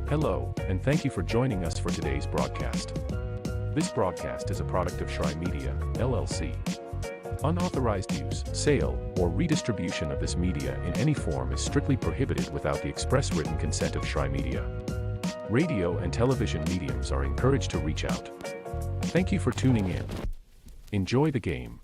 Hello, and thank you for joining us for today's broadcast. This broadcast is a product of Shrine Media, LLC. Unauthorized use, sale, or redistribution of this media in any form is strictly prohibited without the express written consent of Shrine Media. Radio and television mediums are encouraged to reach out. Thank you for tuning in. Enjoy the game.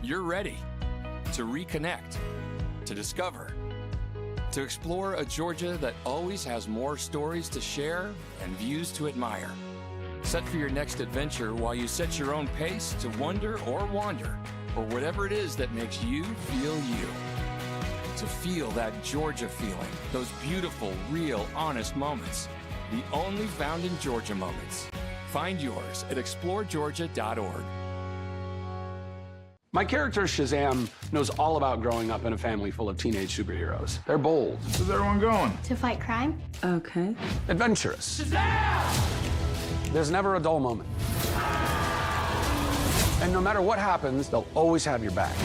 You're ready to reconnect, to discover, to explore a Georgia that always has more stories to share and views to admire. Set for your next adventure while you set your own pace to wonder or wander, or whatever it is that makes you feel you. To feel that Georgia feeling, those beautiful, real, honest moments. The only found in Georgia moments. Find yours at exploregeorgia.org. My character, Shazam, knows all about growing up in a family full of teenage superheroes. They're bold. Where's everyone going? To fight crime? Okay. Adventurous. Shazam! There's never a dull moment. And no matter what happens, they'll always have your back.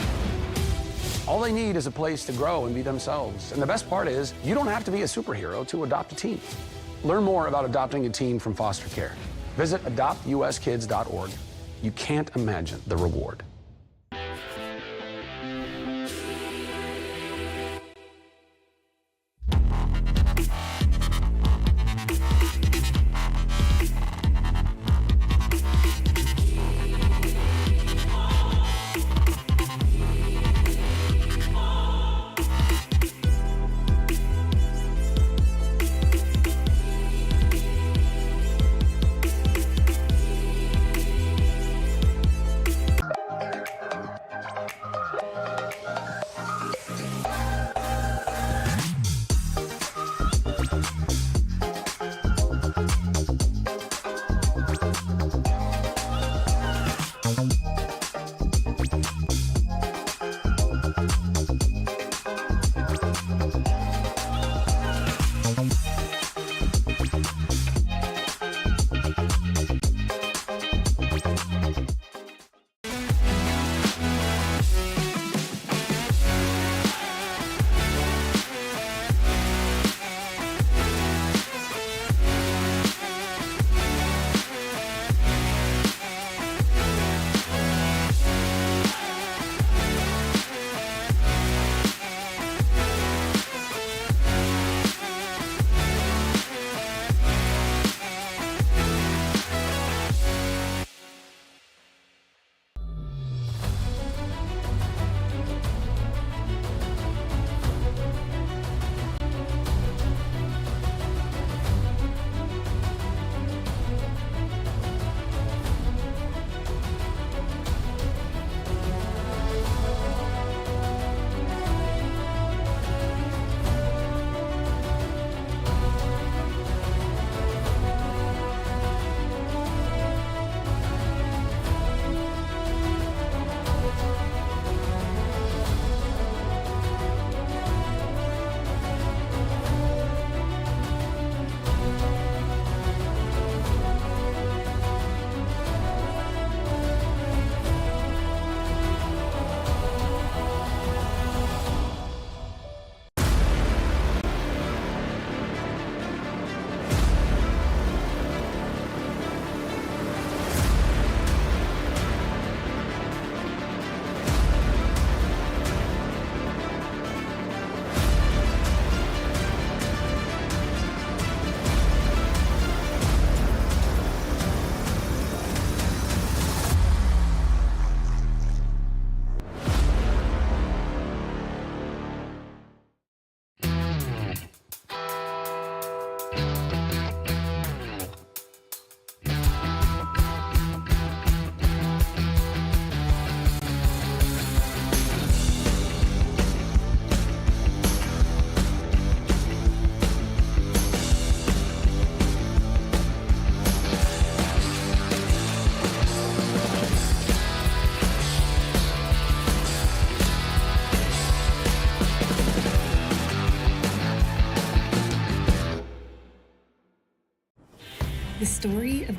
All they need is a place to grow and be themselves. And the best part is, you don't have to be a superhero to adopt a teen. Learn more about adopting a teen from foster care. Visit adoptuskids.org. You can't imagine the reward.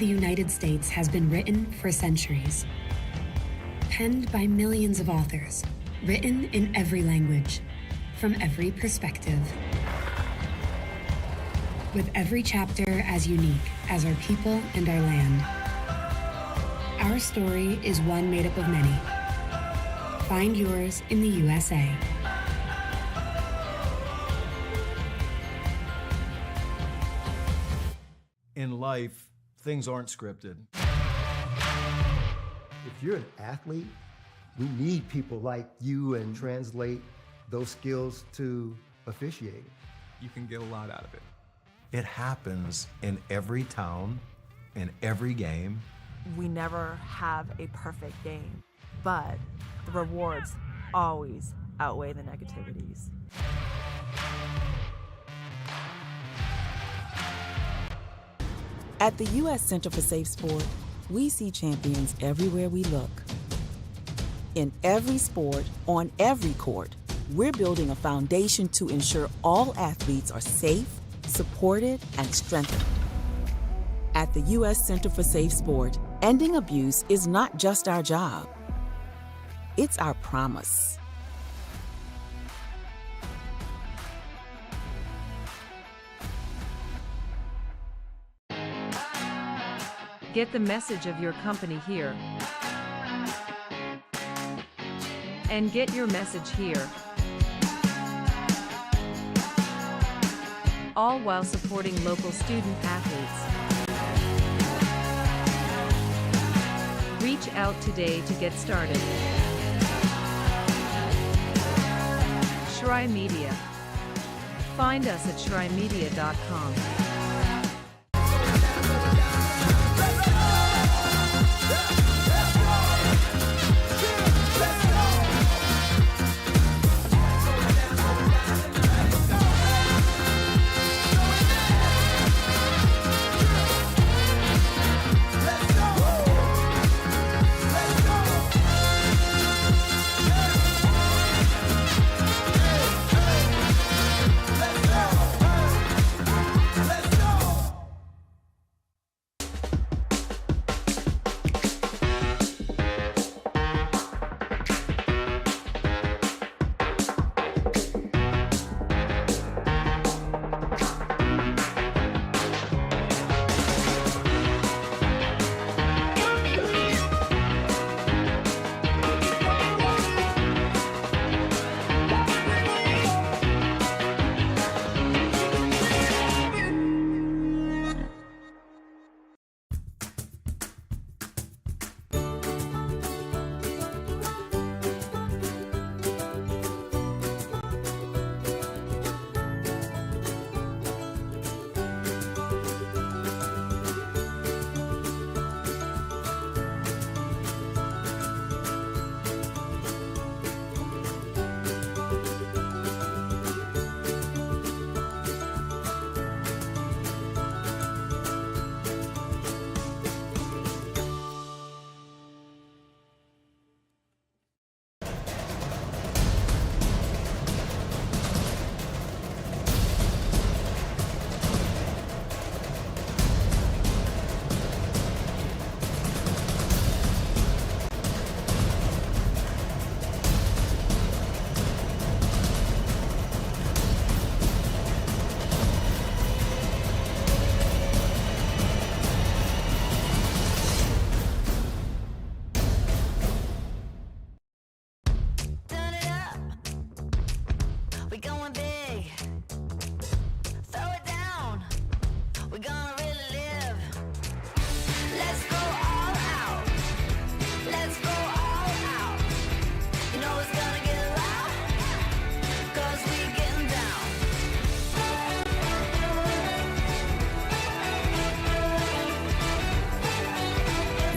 the United States has been written for centuries. Penned by millions of authors, written in every language, from every perspective. With every chapter as unique as our people and our land. Our story is one made up of many. Find yours in the USA. In life, things aren't scripted. If you're an athlete, we need people like you and translate those skills to officiating. You can get a lot out of it. It happens in every town, in every game. We never have a perfect game, but the rewards always outweigh the negativities. At the U.S. Center for Safe Sport, we see champions everywhere we look. In every sport, on every court, we're building a foundation to ensure all athletes are safe, supported, and strengthened. At the U.S. Center for Safe Sport, ending abuse is not just our job. It's our promise. Get the message of your company here. And get your message here. All while supporting local student athletes. Reach out today to get started. Shry Media. Find us at shrymedia.com.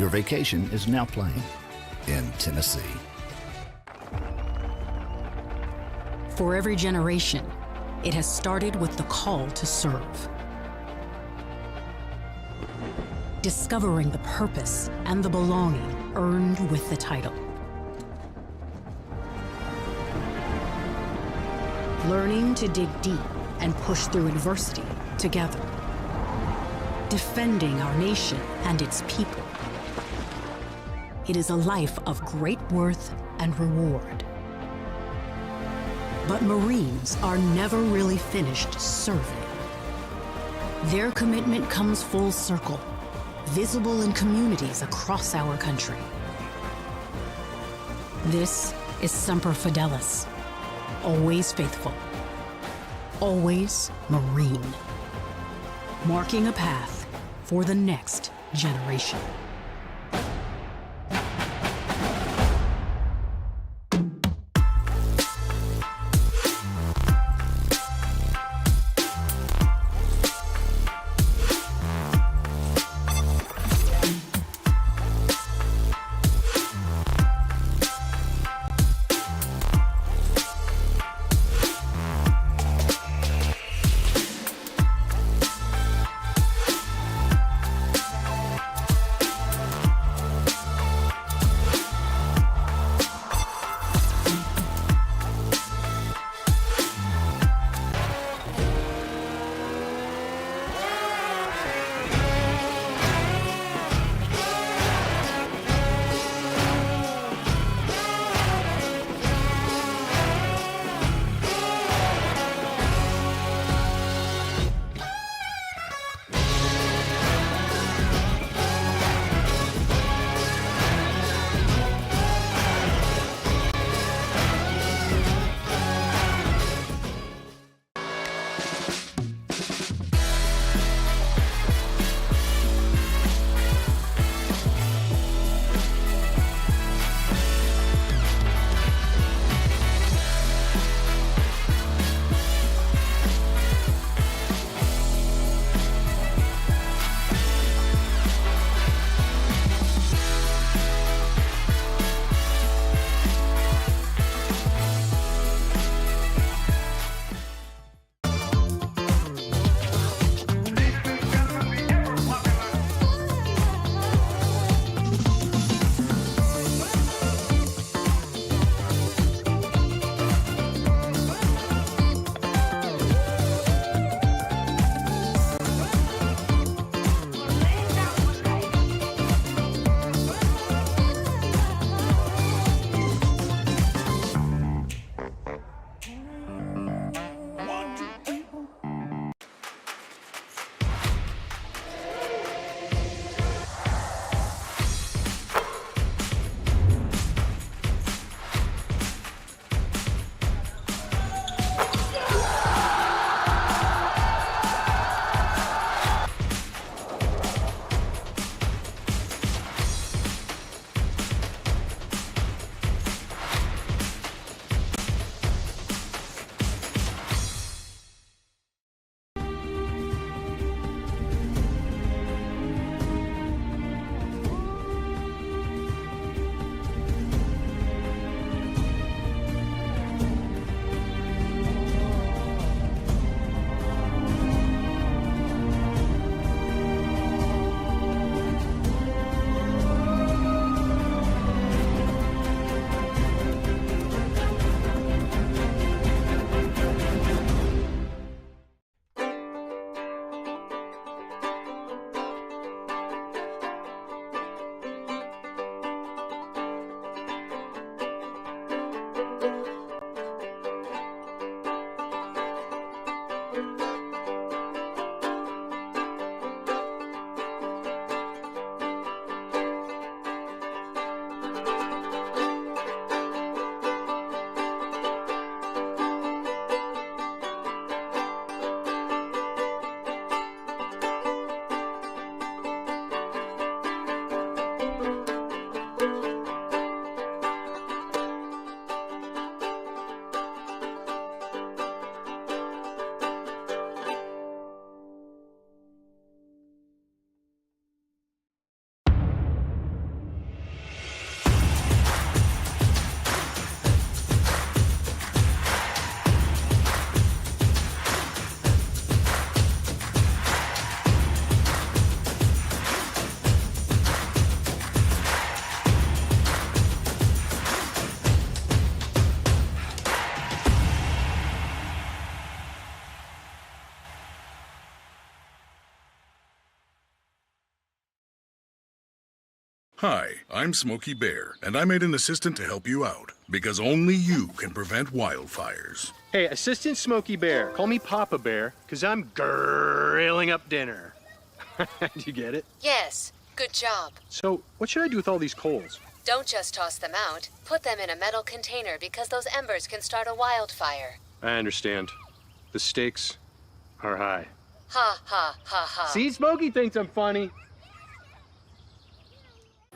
Your vacation is now playing in Tennessee. For every generation, it has started with the call to serve. Discovering the purpose and the belonging earned with the title. Learning to dig deep and push through adversity together. defending our nation and its people. It is a life of great worth and reward. But Marines are never really finished serving. Their commitment comes full circle, visible in communities across our country. This is Semper Fidelis, always faithful, always Marine, marking a path for the next generation. Hi, I'm Smokey Bear, and I made an assistant to help you out, because only you can prevent wildfires. Hey, Assistant Smokey Bear, call me Papa Bear, because I'm grilling up dinner. Do you get it? Yes, good job. So, what should I do with all these coals? Don't just toss them out. Put them in a metal container because those embers can start a wildfire. I understand. The stakes are high. Ha ha ha ha. See, Smokey thinks I'm funny.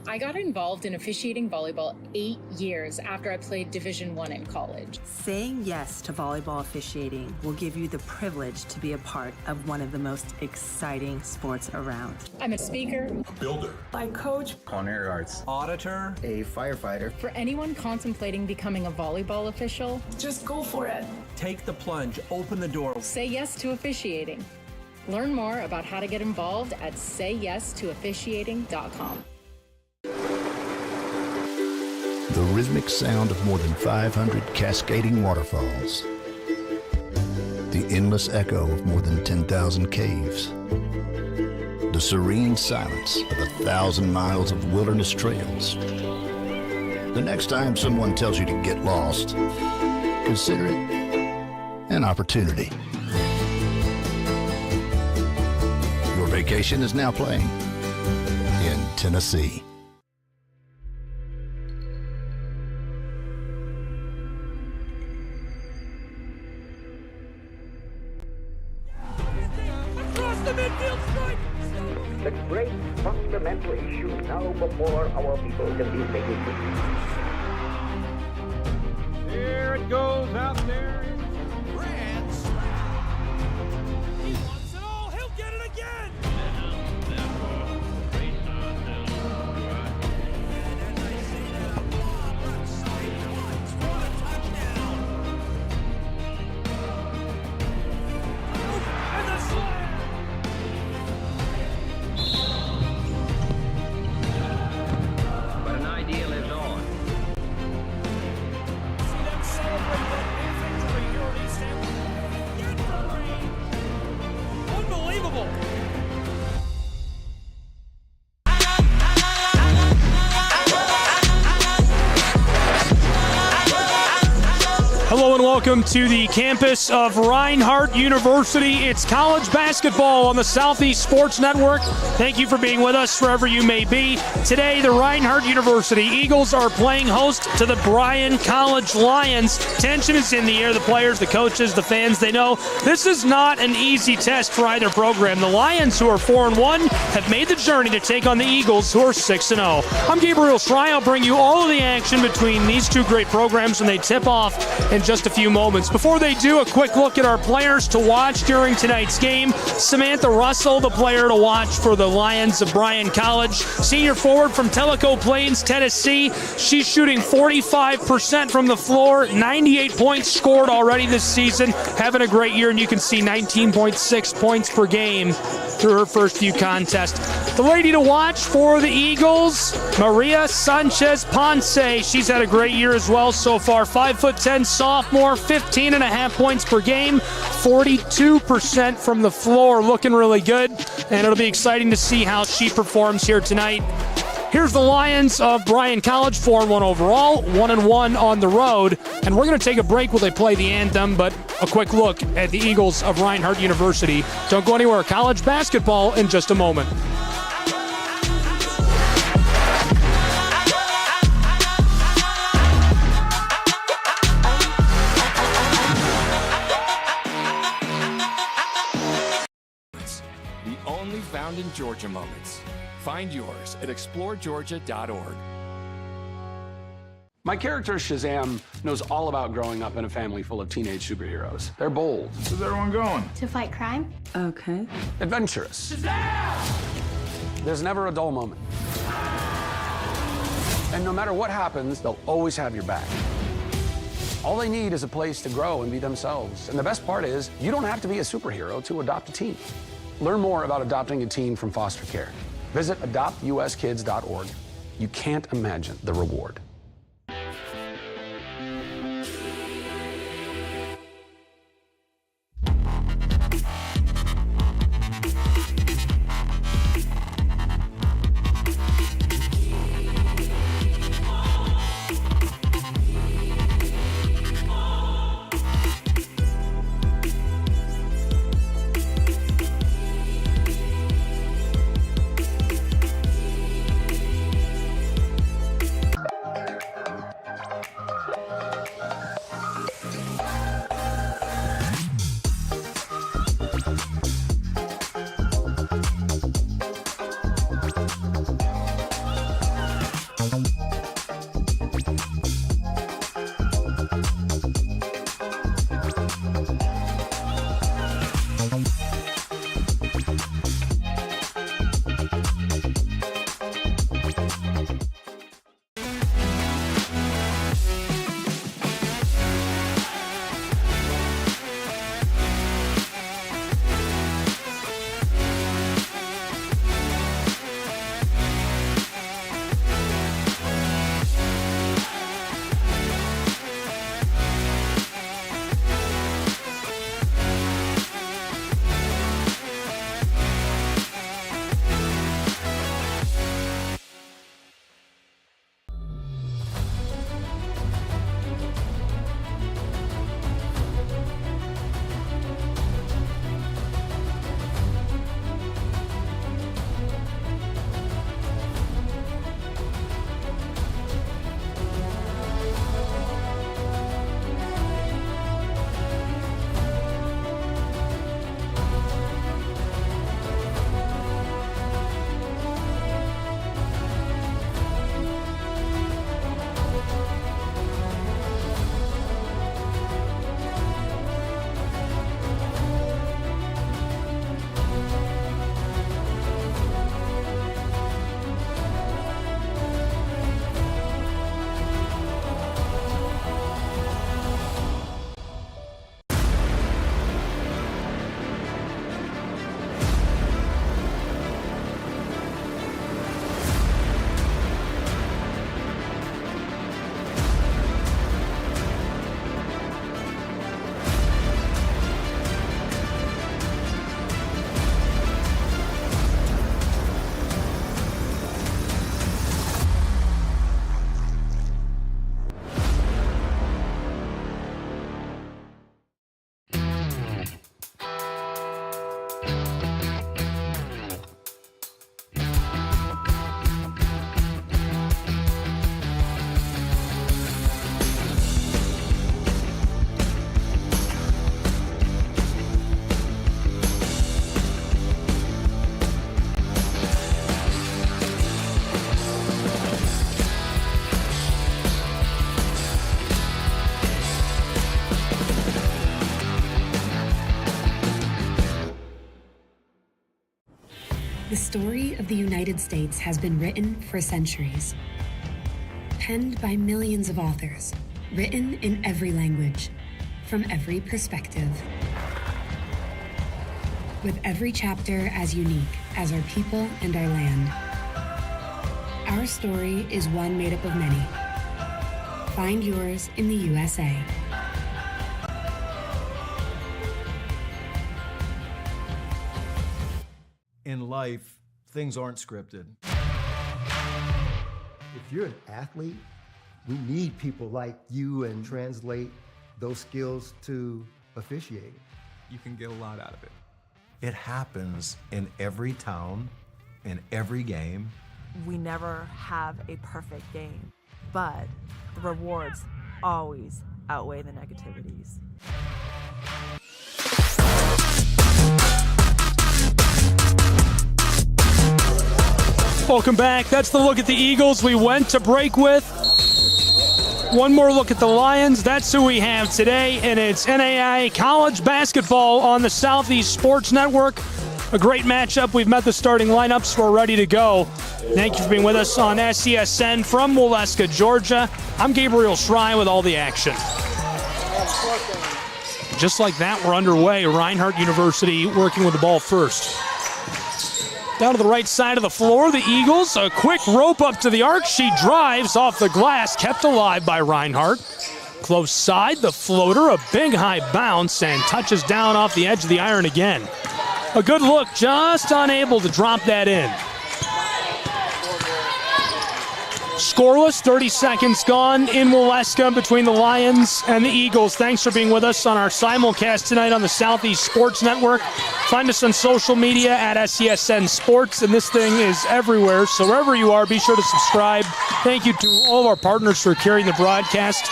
I got involved in officiating volleyball 8 years after I played Division I in college. Saying yes to volleyball officiating will give you the privilege to be a part of one of the most exciting sports around. I'm a speaker, A builder. I coach, culinary arts, auditor, a firefighter. For anyone contemplating becoming a volleyball official, just go for it. Take the plunge, open the door. Say yes to officiating. Learn more about how to get involved at sayyes2officiating.com. The rhythmic sound of more than 500 cascading waterfalls. The endless echo of more than 10,000 caves. The serene silence of 1,000 miles of wilderness trails. The next time someone tells you to get lost, consider it an opportunity. Your vacation is now playing in Tennessee. The great fundamental issue now before our people can be taken. There it goes out there. Bryan He wants it all. He'll get it again. Hello and welcome to the campus of Reinhardt University. It's college basketball on the Southeast Sports Network. Thank you for being with us wherever you may be. Today, the Reinhardt University Eagles are playing host to the Bryan College Lions. Tension is in the air. The players, the coaches, the fans, they know this is not an easy test for either program. The Lions, who are 4-1, have made the journey to take on the Eagles, who are 6-0. I'm Gabriel Schrei. I'll bring you all of the action between these two great programs when they tip off in just a few moments. Before they do, a quick look at our players to watch during tonight's game. Samantha Russell, the player to watch for the Lions of Bryan College. Senior forward from Tellico Plains, Tennessee. She's shooting 45% from the floor, 98 points scored already this season. Having a great year, and you can see 19.6 points per game through her first few contests. The lady to watch for the Eagles, Maria Sanchez Ponce. She's had a great year as well so far. 5'10" sophomore, 15.5 points per game, 42% from the floor, looking really good. And it'll be exciting to see how she performs here tonight. Here's the Lions of Bryan College, 4-1 overall, 1-1 on the road. And we're going to take a break while they play the anthem, but a quick look at the Eagles of Reinhardt University. Don't go anywhere. College basketball in just a moment. The only found in Georgia moments. Find yours at exploregeorgia.org. My character, Shazam, knows all about growing up in a family full of teenage superheroes. They're bold. Where's everyone going? To fight crime. Okay. Adventurous. Shazam! There's never a dull moment. And no matter what happens, they'll always have your back. All they need is a place to grow and be themselves. And the best part is, you don't have to be a superhero to adopt a teen. Learn more about adopting a teen from foster care. Visit adoptuskids.org. You can't imagine the reward. The story of the United States has been written for centuries. Penned by millions of authors, written in every language, from every perspective. With every chapter as unique as our people and our land. Our story is one made up of many. Find yours in the USA. In life, things aren't scripted. If you're an athlete, we need people like you and translate those skills to officiating. You can get a lot out of it. It happens in every town, in every game. We never have a perfect game, but the rewards always outweigh the negativities. Welcome back. That's the look at the Eagles we went to break with. One more look at the Lions. That's who we have today, and it's NAIA college basketball on the Southeast Sports Network. A great matchup. We've met the starting lineups. We're ready to go. Thank you for being with us on SESN from Waleska, Georgia. I'm Gabriel Schrei with all the action. Just like that, we're underway. Reinhardt University working with the ball first. Down to the right side of the floor, the Eagles, a quick rope up to the arc. She drives off the glass, kept alive by Reinhardt. Close side, the floater, a big high bounce, and touches down off the edge of the iron again. A good look, just unable to drop that in. Scoreless, 30 seconds gone in Waleska between the Lions and the Eagles. Thanks for being with us on our simulcast tonight on the Southeast Sports Network. Find us on social media at SESN Sports, and this thing is everywhere. So wherever you are, be sure to subscribe. Thank you to all of our partners for carrying the broadcast.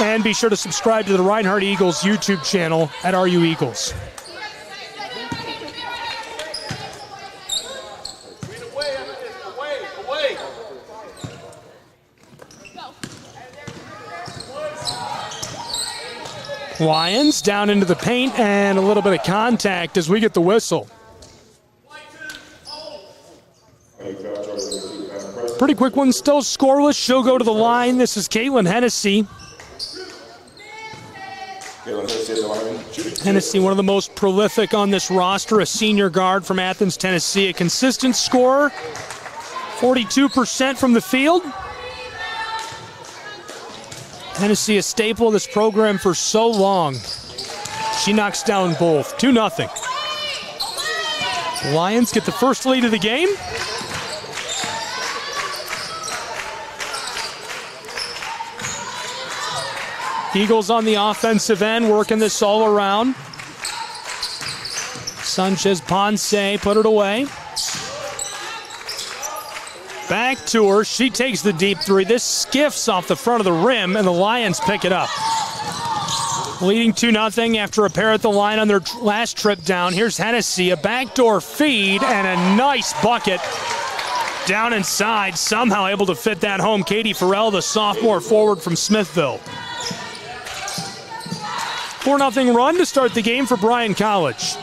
And be sure to subscribe to the Reinhardt Eagles YouTube channel at RU Eagles. Lions down into the paint and a little bit of contact as we get the whistle. Pretty quick one, still scoreless. She'll go to the line. This is Caitlin Hennessy. Hennessy, one of the most prolific on this roster, a senior guard from Athens, Tennessee, a consistent scorer, 42% from the field. Hennessy, a staple of this program for so long. She knocks down both, 2-0. The Lions get the first lead of the game. Eagles on the offensive end, working this all around. Sanchez Ponce put it away. Back to her, she takes the deep three. This skiffs off the front of the rim, and the Lions pick it up. Leading 2-0 after a pair at the line on their last trip down. Here's Hennessy, a backdoor feed, and a nice bucket. Down inside, somehow able to fit that home. Katie Farrell, the sophomore forward from Smithville. 4-0 run to start the game for Bryan College.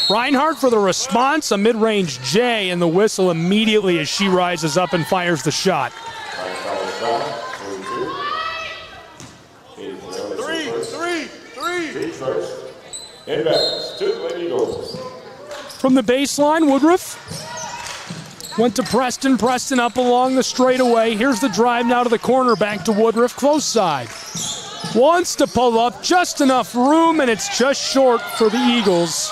Reinhardt for the response, a mid-range J, and the whistle immediately as she rises up and fires the shot. From the baseline, Woodruff went to Preston. Preston up along the straightaway. Here's the drive now to the corner, back to Woodruff, close side. Wants to pull up, just enough room, and it's just short for the Eagles.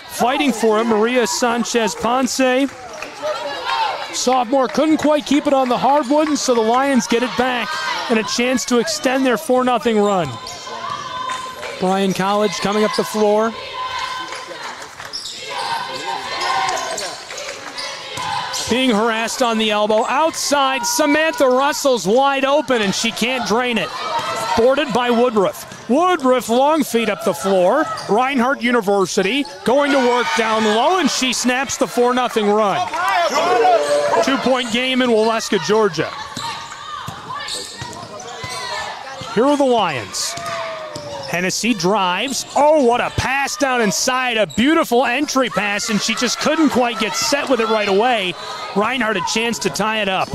Fighting for it, Maria Sanchez Ponce. Sophomore couldn't quite keep it on the hardwood, and so the Lions get it back and a chance to extend their 4-0 run. Bryan College coming up the floor. Being harassed on the elbow. Outside, Samantha Russell's wide open, and she can't drain it. Boarded by Woodruff. Woodruff, long feet up the floor. Reinhardt University going to work down low, and she snaps the 4-0 run. 2-point game in Waleska, Georgia. Here are the Lions. Hennessy drives. Oh, what a pass down inside. A beautiful entry pass, and she just couldn't quite get set with it right away. Reinhardt a chance to tie it up.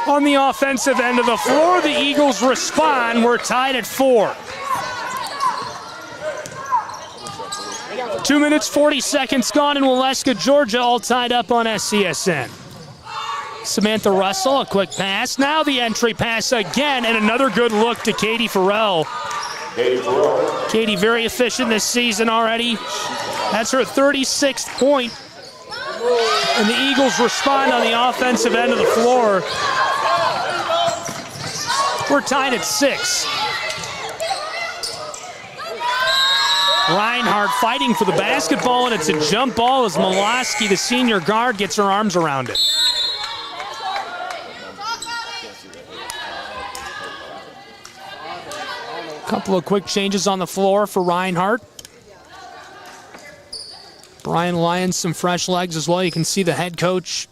On the offensive end of the floor, the Eagles respond. We're tied at 4. 2 minutes, 40 seconds gone in Waleska, Georgia, all tied up on SCSN. Samantha Russell, a quick pass. Now the entry pass again, and another good look to Katie Farrell. Katie very efficient this season already. That's her 36th point. And the Eagles respond on the offensive end of the floor. We're tied at 6. Reinhardt fighting for the basketball, and it's a jump ball as Moloski, the senior guard, gets her arms around it. Couple of quick changes on the floor for Reinhardt. Bryan Lions, some fresh legs as well. You can see the head coach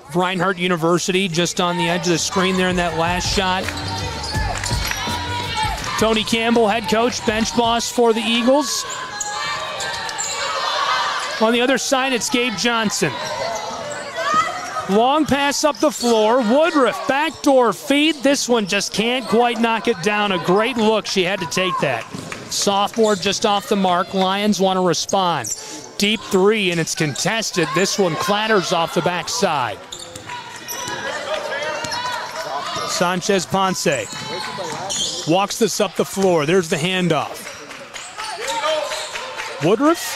of Reinhardt University just on the edge of the screen there in that last shot. Tony Campbell, head coach, bench boss for the Eagles. On the other side, it's Gabe Johnson. Long pass up the floor. Woodruff, backdoor feed. This one just can't quite knock it down. A great look. She had to take that. Sophomore just off the mark. Lions want to respond. Deep three, and it's contested. This one clatters off the backside. Sanchez Ponce walks this up the floor. There's the handoff. Woodruff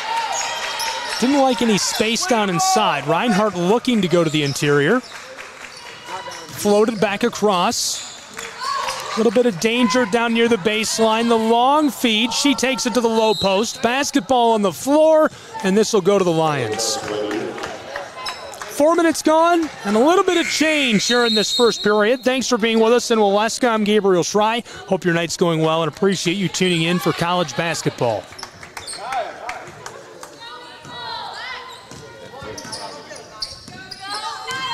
didn't like any space down inside. Reinhardt looking to go to the interior. Floated back across. A little bit of danger down near the baseline. The long feed. She takes it to the low post. Basketball on the floor, and this will go to the Lions. 4 minutes gone, and a little bit of change here in this first period. Thanks for being with us in Waleska. I'm Gabriel Schrei. Hope your night's going well, and appreciate you tuning in for college basketball.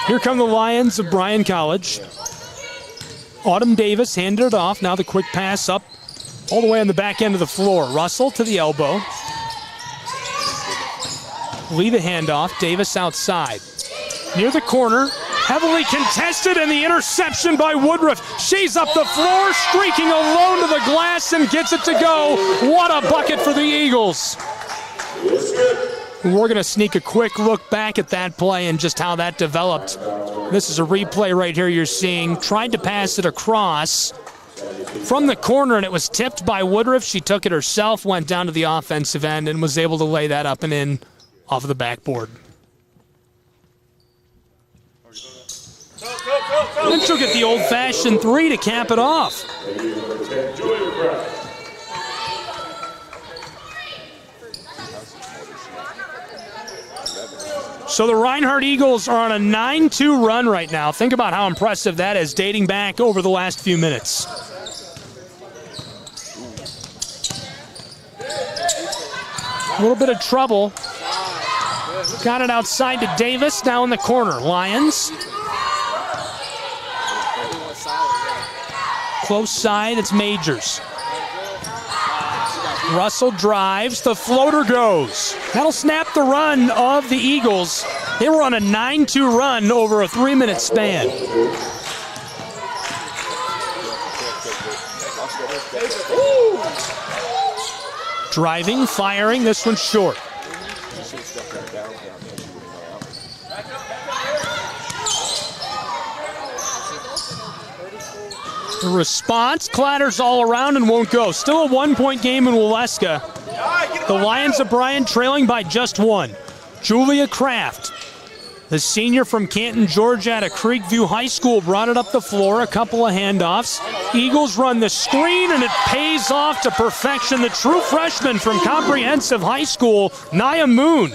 Here come the Lions of Bryan College. Autumn Davis handed it off. Now the quick pass up all the way on the back end of the floor. Russell to the elbow. Lee the handoff. Davis outside. Near the corner. Heavily contested, and the interception by Woodruff. She's up the floor, streaking alone to the glass and gets it to go. What a bucket for the Eagles. We're going to sneak a quick look back at that play and just how that developed. This is a replay right here you're seeing. Tried to pass it across from the corner, and it was tipped by Woodruff. She took it herself, went down to the offensive end, and was able to lay that up and in off of the backboard. And she'll get the old-fashioned three to cap it off. So the Reinhardt Eagles are on a 9-2 run right now. Think about how impressive that is, dating back over the last few minutes. A little bit of trouble. Got it outside to Davis, now in the corner. Lions. Close side, it's Majors. Russell drives, the floater goes. That'll snap the run of the Eagles. They were on a 9-2 run over a 3-minute span. Driving, firing, this one's short. The response clatters all around and won't go. Still a 1-point game in Waleska. The Lions of Bryan trailing by just one. Julia Kraft, the senior from Canton, Georgia, out of Creekview High School, brought it up the floor, a couple of handoffs. Eagles run the screen, and it pays off to perfection. The true freshman from Comprehensive High School, Nia Moon.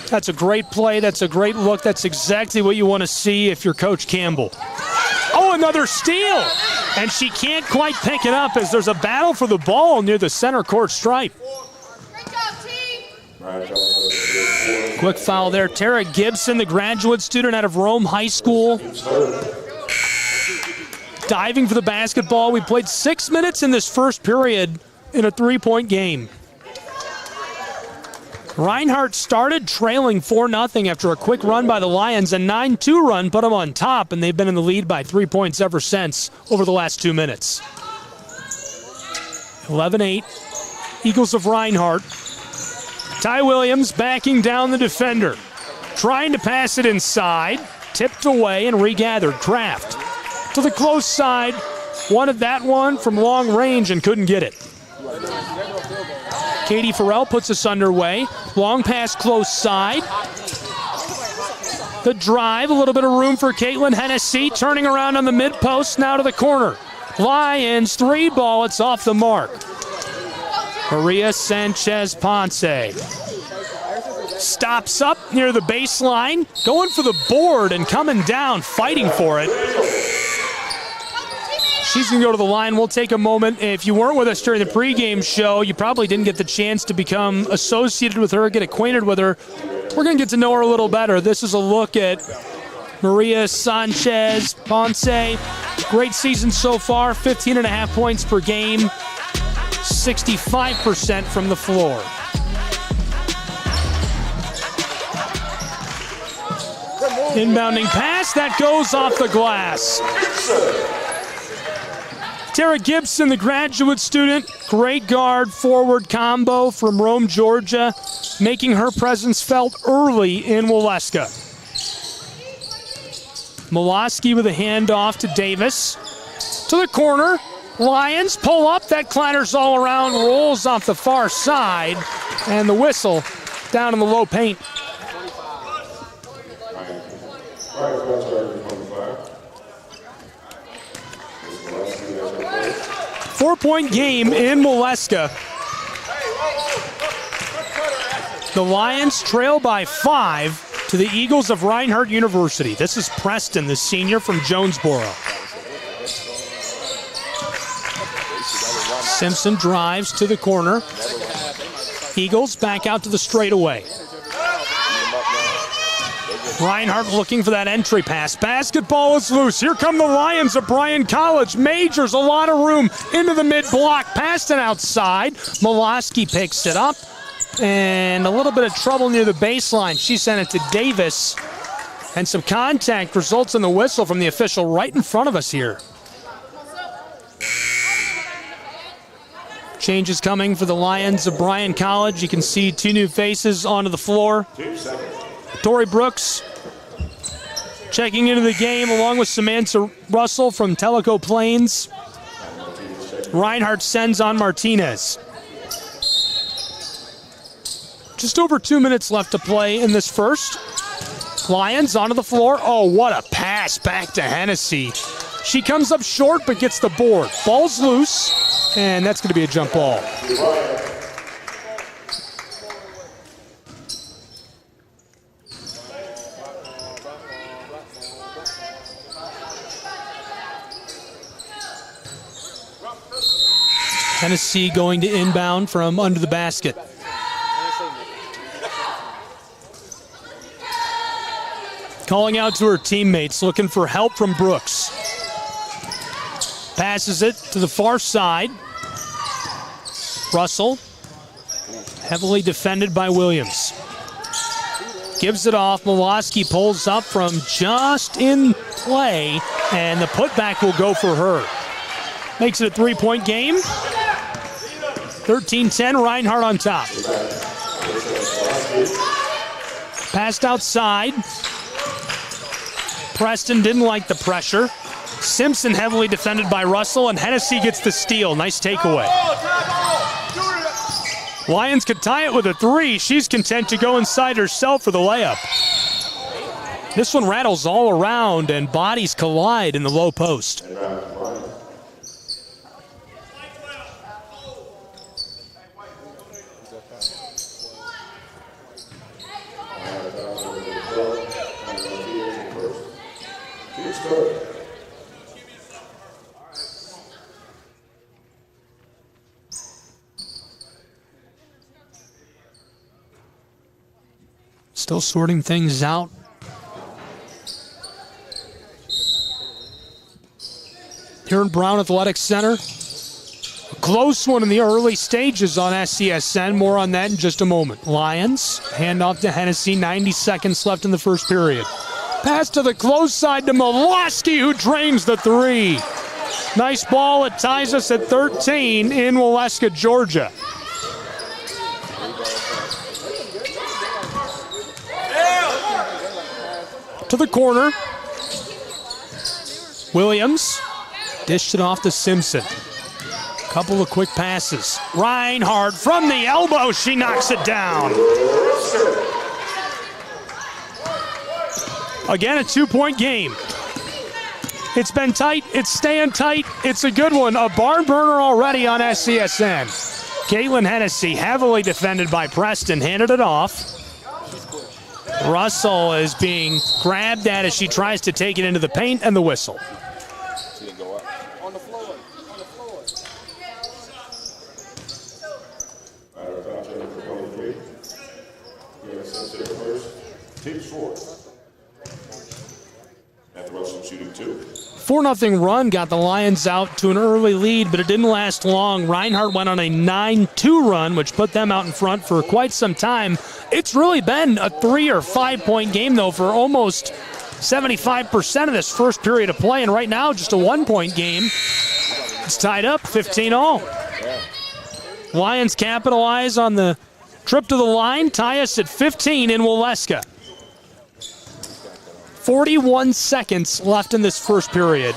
That's a great play. That's a great look. That's exactly what you want to see if you're Coach Campbell. Oh, another steal! And she can't quite pick it up as there's a battle for the ball near the center court stripe. Quick foul there. Tara Gibson, the graduate student out of Rome High School. Diving for the basketball. We played 6 minutes in this first period in a 3-point game. Reinhardt started trailing 4-0 after a quick run by the Lions. A 9-2 run put them on top, and they've been in the lead by 3 points ever since over the last 2 minutes. 11-8, Eagles of Reinhardt. Ty Williams backing down the defender. Trying to pass it inside, tipped away and regathered. Kraft to the close side, wanted that one from long range and couldn't get it. Katie Farrell puts us underway. Long pass close side. The drive, a little bit of room for Caitlin Hennessy, turning around on the mid-post, now to the corner. Lions, 3 ball, it's off the mark. Maria Sanchez Ponce stops up near the baseline, going for the board and coming down, fighting for it. She's going to go to the line. We'll take a moment. If you weren't with us during the pregame show, you probably didn't get the chance to become associated with her, get acquainted with her. We're going to get to know her a little better. This is a look at Maria Sanchez Ponce. Great season so far, 15.5 points per game, 65% from the floor. Inbounding pass, that goes off the glass. Tara Gibson, the graduate student, great guard-forward combo from Rome, Georgia, making her presence felt early in Waleska. Moloski with a handoff to Davis. To the corner. Lions pull up. That clatters all around, rolls off the far side, and the whistle down in the low paint. Four-point game in Waleska. The Lions trail by 5 to the Eagles of Reinhardt University. This is Preston, the senior from Jonesboro. Simpson drives to the corner. Eagles back out to the straightaway. Reinhardt looking for that entry pass. Basketball is loose. Here come the Lions of Bryan College. Majors, a lot of room into the mid-block. Passed it outside. Moloski picks it up. And a little bit of trouble near the baseline. She sent it to Davis. And some contact results in the whistle from the official right in front of us here. Changes coming for the Lions of Bryan College. You can see 2 new faces onto the floor. Tori Brooks checking into the game along with Samantha Russell from Tellico Plains. Reinhardt sends on Martinez. Just over 2 minutes left to play in this first. Lions onto the floor. Oh, what a pass back to Hennessy. She comes up short but gets the board. Ball's loose, and that's going to be a jump ball. Hennessy going to inbound from under the basket. Calling out to her teammates, looking for help from Brooks. Passes it to the far side. Russell, heavily defended by Williams. Gives it off. Moloski pulls up from just in play, and the putback will go for her. Makes it a 3-point game. 13-10, Reinhardt on top. Passed outside. Preston didn't like the pressure. Simpson heavily defended by Russell, and Hennessy gets the steal. Nice takeaway. Lions could tie it with a 3. She's content to go inside herself for the layup. This one rattles all around, and bodies collide in the low post. Still sorting things out. Here in Brown Athletic Center. A close one in the early stages on SCSN. More on that in just a moment. Lions, handoff to Hennessy. 90 seconds left in the first period. Pass to the close side to Moloski, who drains the 3. Nice ball. It ties us at 13 in Waleska, Georgia. To the corner. Williams dished it off to Simpson. Couple of quick passes. Reinhardt from the elbow. She knocks it down. Again, a 2-point game. It's been tight. It's staying tight. It's a good one. A barn burner already on SCSN. Caitlin Hennessy, heavily defended by Preston, handed it off. Russell is being grabbed at as she tries to take it into the paint, and the whistle. After Russell shooting 2. 4-0 run got the Lions out to an early lead, but it didn't last long. Reinhardt went on a 9-2 run, which put them out in front for quite some time. It's really been a 3 or 5 point game, though, for almost 75% of this first period of play, and right now just a 1 point game. It's tied up 15-all. Lions capitalize on the trip to the line, tie us at 15 in Waleska. 41 seconds left in this first period.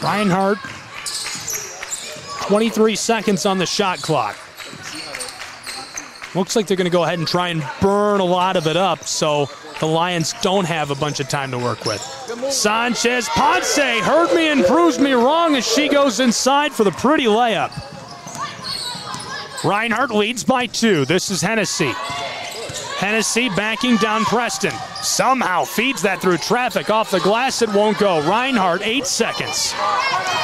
Reinhardt, 23 seconds on the shot clock. Looks like they're going to go ahead and try and burn a lot of it up, so the Lions don't have a bunch of time to work with. Sanchez Ponce heard me and proves me wrong as she goes inside for the pretty layup. Reinhardt leads by 2. This is Hennessy. Hennessy backing down Preston. somehow feeds that through traffic. Off the glass, it won't go. Reinhardt, 8 seconds.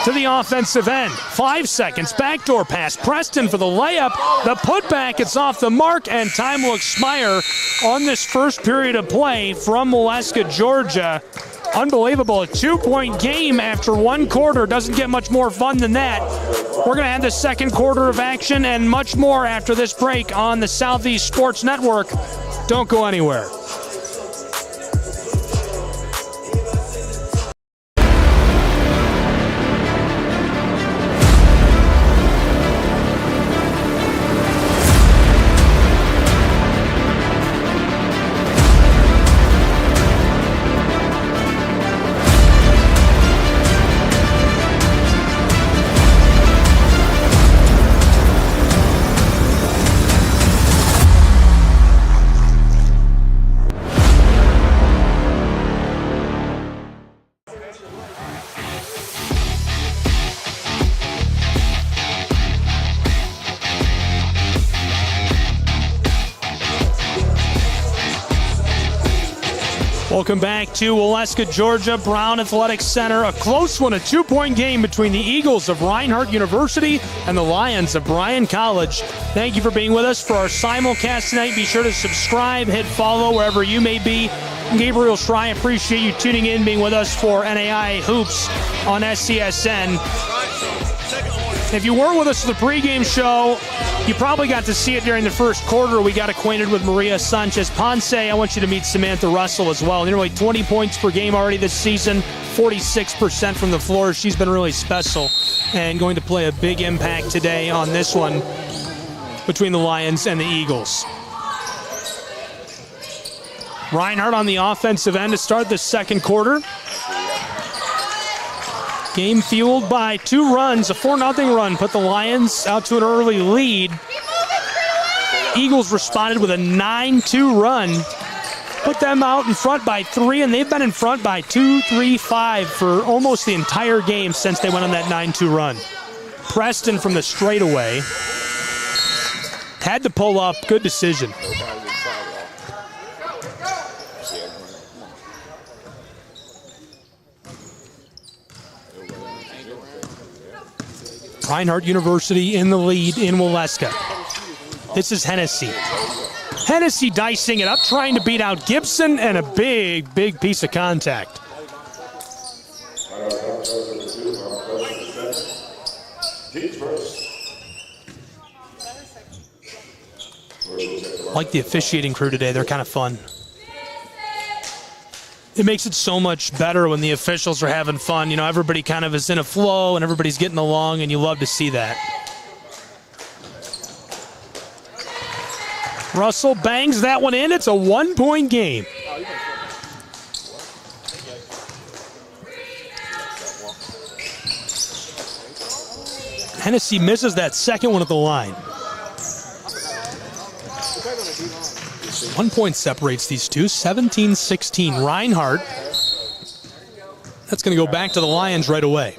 To the offensive end, 5 seconds. Backdoor pass. Preston for the layup. The putback, it's off the mark, and time will expire on this first period of play from Molesca, Georgia. Unbelievable. A 2-point game after 1 quarter. Doesn't get much more fun than that. We're going to have the second quarter of action and much more after this break on the Southeast Sports Network. Don't go anywhere. Welcome back to Molesca, Georgia, Brown Athletic Center. A close one, a 2-point game between the Eagles of Reinhardt University and the Lions of Bryan College. Thank you for being with us for our simulcast tonight. Be sure to subscribe, hit follow wherever you may be. Gabriel Schrei, appreciate you tuning in, being with us for NAI Hoops on SCSN. If you weren't with us for the pregame show, you probably got to see it during the first quarter. We got acquainted with Maria Sanchez-Ponce. I want you to meet Samantha Russell as well. Nearly 20 points per game already this season, 46% from the floor. She's been really special and going to play a big impact today on this one between the Lions and the Eagles. Reinhardt on the offensive end to start the second quarter. Game fueled by 2 runs. A 4-0 run put the Lions out to an early lead. Eagles responded with a 9-2 run. Put them out in front by 3, and they've been in front by 2, 3, 5 for almost the entire game since they went on that 9-2 run. Preston from the straightaway. Had to pull up. Good decision. Reinhardt University in the lead in Molesca. This is Hennessy. Hennessy dicing it up, trying to beat out Gibson, and a big, big piece of contact. Like the officiating crew today, they're kind of fun. It makes it so much better when the officials are having fun. You know, everybody kind of is in a flow and everybody's getting along, and you love to see that. Russell bangs that one in. It's a 1-point game. Hennessy misses that second one at the line. 1 point separates these two, 17-16. Reinhardt. That's going to go back to the Lions right away.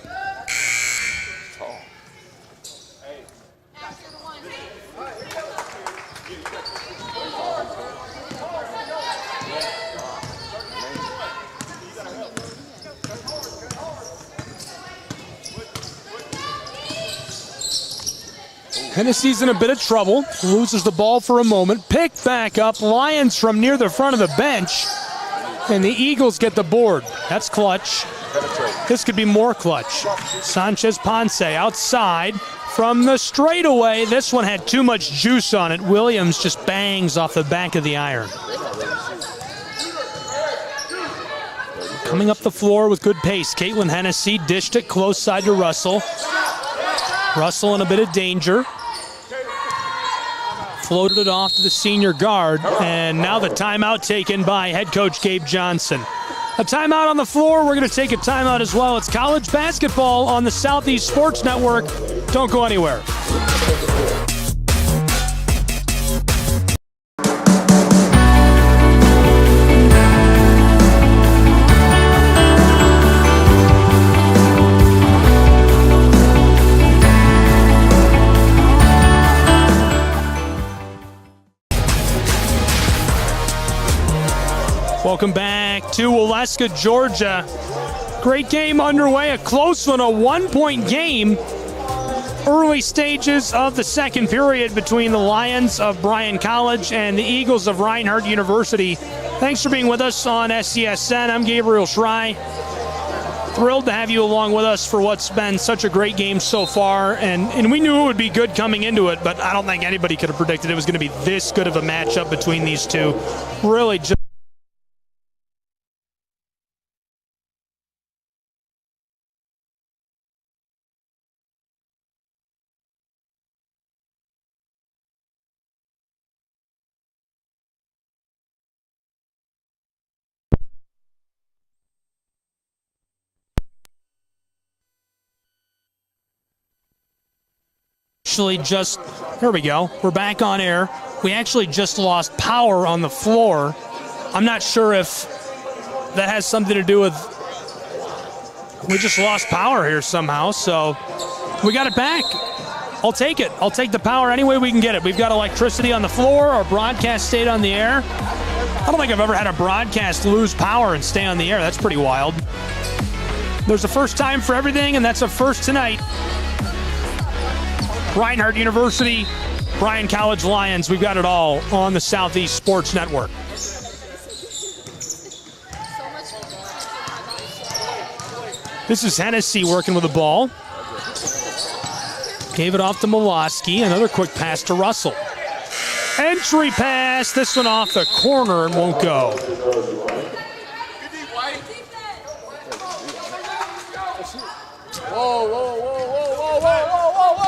Hennessy's in a bit of trouble, loses the ball for a moment, picked back up, Lions from near the front of the bench, and the Eagles get the board. That's clutch. This could be more clutch. Sanchez-Ponce outside from the straightaway. This one had too much juice on it. Williams just bangs off the back of the iron. Coming up the floor with good pace, Caitlin Hennessy dished it close side to Russell. Russell in a bit of danger. Floated it off to the senior guard, and now the timeout taken by head coach Gabe Johnson. A timeout on the floor. We're going to take a timeout as well. It's college basketball on the Southeast Sports Network. Don't go anywhere. Welcome back to Waleska, Georgia. Great game underway, a close one, a 1-point game. Early stages of the second period between the Lions of Bryan College and the Eagles of Reinhardt University. Thanks for being with us on SCSN. I'm Gabriel Schrei. Thrilled to have you along with us for what's been such a great game so far. And we knew it would be good coming into it, but I don't think anybody could have predicted it was going to be this good of a matchup between these two. Really just here we go. We're back on air. We actually just lost power on the floor. I'm not sure if that has something to do with we just lost power here somehow, so we got it back. I'll take it. I'll take the power any way we can get it. We've got electricity on the floor. Our broadcast stayed on the air. I don't think I've ever had a broadcast lose power and stay on the air. That's pretty wild. There's a first time for everything, and that's a first tonight. Reinhardt University, Bryan College Lions. We've got it all on the Southeast Sports Network. This is Hennessy working with the ball. Gave it off to Moloski. Another quick pass to Russell. Entry pass. This one off the corner and won't go. Whoa, whoa, whoa, whoa, whoa, whoa, whoa, whoa, whoa.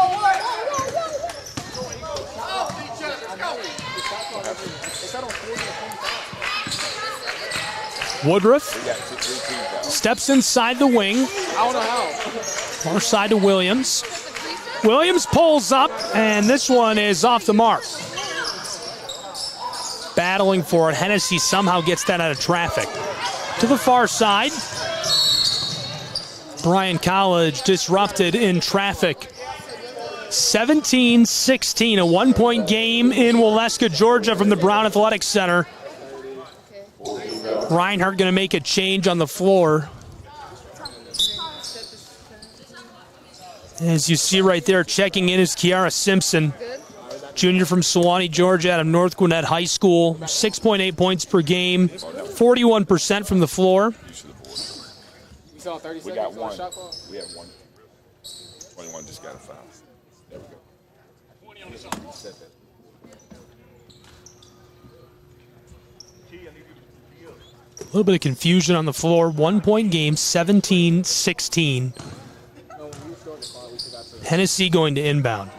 Woodruff steps inside the wing. Far side to Williams. Williams pulls up, and this one is off the mark. Battling for it. Hennessy somehow gets that out of traffic. To the far side. Bryan College disrupted in traffic. 17-16, a 1-point game in Waleska, Georgia from the Brown Athletics Center. Reinhardt going to make a change on the floor. As you see right there, checking in is Kiara Simpson, junior from Sewanee, Georgia, out of North Gwinnett High School. 6.8 points per game, 41% from the floor. We got one. We have one. 21 just got a foul. There we go. A little bit of confusion on the floor. 1-point game, 17-16. Hennessy going to inbound.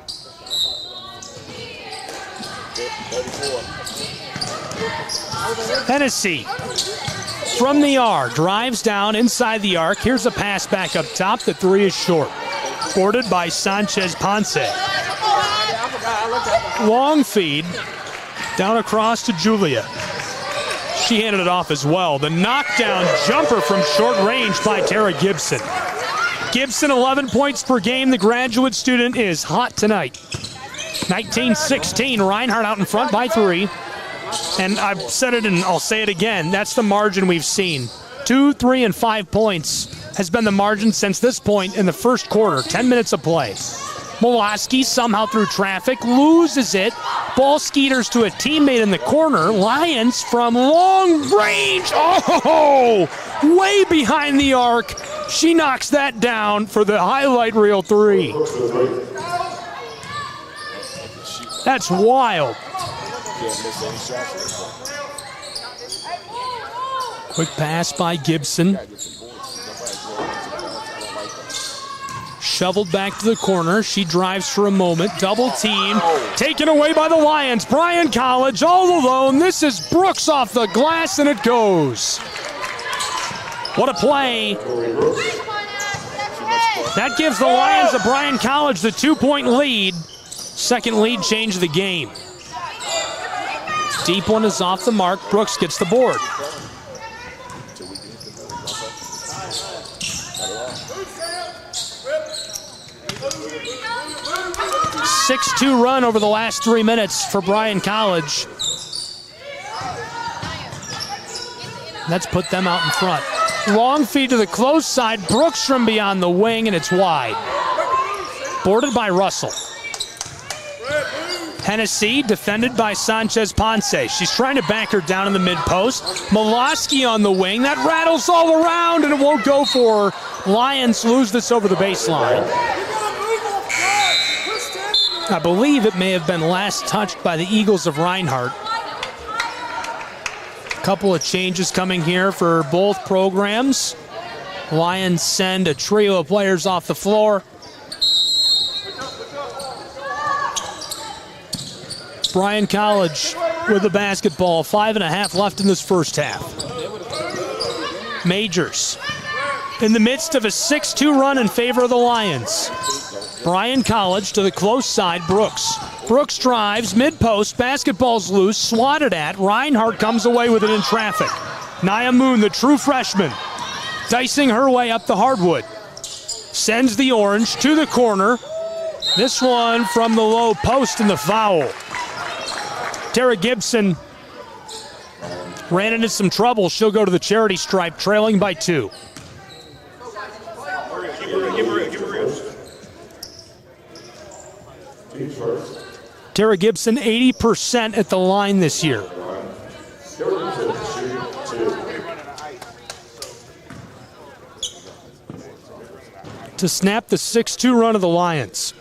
Hennessy from the arc, drives down inside the arc. Here's a pass back up top. The three is short. Boarded by Sanchez Ponce. Long feed down across to Julia. She handed it off as well. The knockdown jumper from short range by Tara Gibson. Gibson, 11 points per game. The graduate student is hot tonight. 19-16, Reinhardt out in front by 3. And I've said it and I'll say it again, that's the margin we've seen. 2, 3, and 5 points has been the margin since this point in the first quarter. 10 minutes of play. Moloski somehow through traffic, loses it. Ball skeeters to a teammate in the corner. Lions from long range. Oh, way behind the arc. She knocks that down for the highlight reel 3. That's wild. Quick pass by Gibson. Shoveled back to the corner. She drives for a moment. Double team. Taken away by the Lions. Bryan College all alone. This is Brooks off the glass, and it goes. What a play. That gives the Lions of Bryan College the 2-point lead. Second lead changed the game. Deep one is off the mark. Brooks gets the board. 6-2 run over the last 3 minutes for Bryan College. That's put them out in front. Long feed to the close side. Brooks from beyond the wing, and it's wide. Boarded by Russell. Hennessy defended by Sanchez Ponce. She's trying to back her down in the mid-post. Molosky on the wing. That rattles all around, and it won't go for her. Lions lose this over the baseline. I believe it may have been last touched by the Eagles of Reinhardt. Couple of changes coming here for both programs. Lions send a trio of players off the floor. Bryan College with the basketball. 5.5 left in this first half. Majors in the midst of a 6-2 run in favor of the Lions. Bryan College to the close side, Brooks. Brooks drives, mid-post, basketball's loose, swatted at. Reinhardt comes away with it in traffic. Nia Moon, the true freshman, dicing her way up the hardwood. Sends the orange to the corner. This one from the low post and the foul. Tara Gibson ran into some trouble. She'll go to the charity stripe, trailing by 2. Tara Gibson, 80% at the line this year. To snap the 6-2 run of the Lions.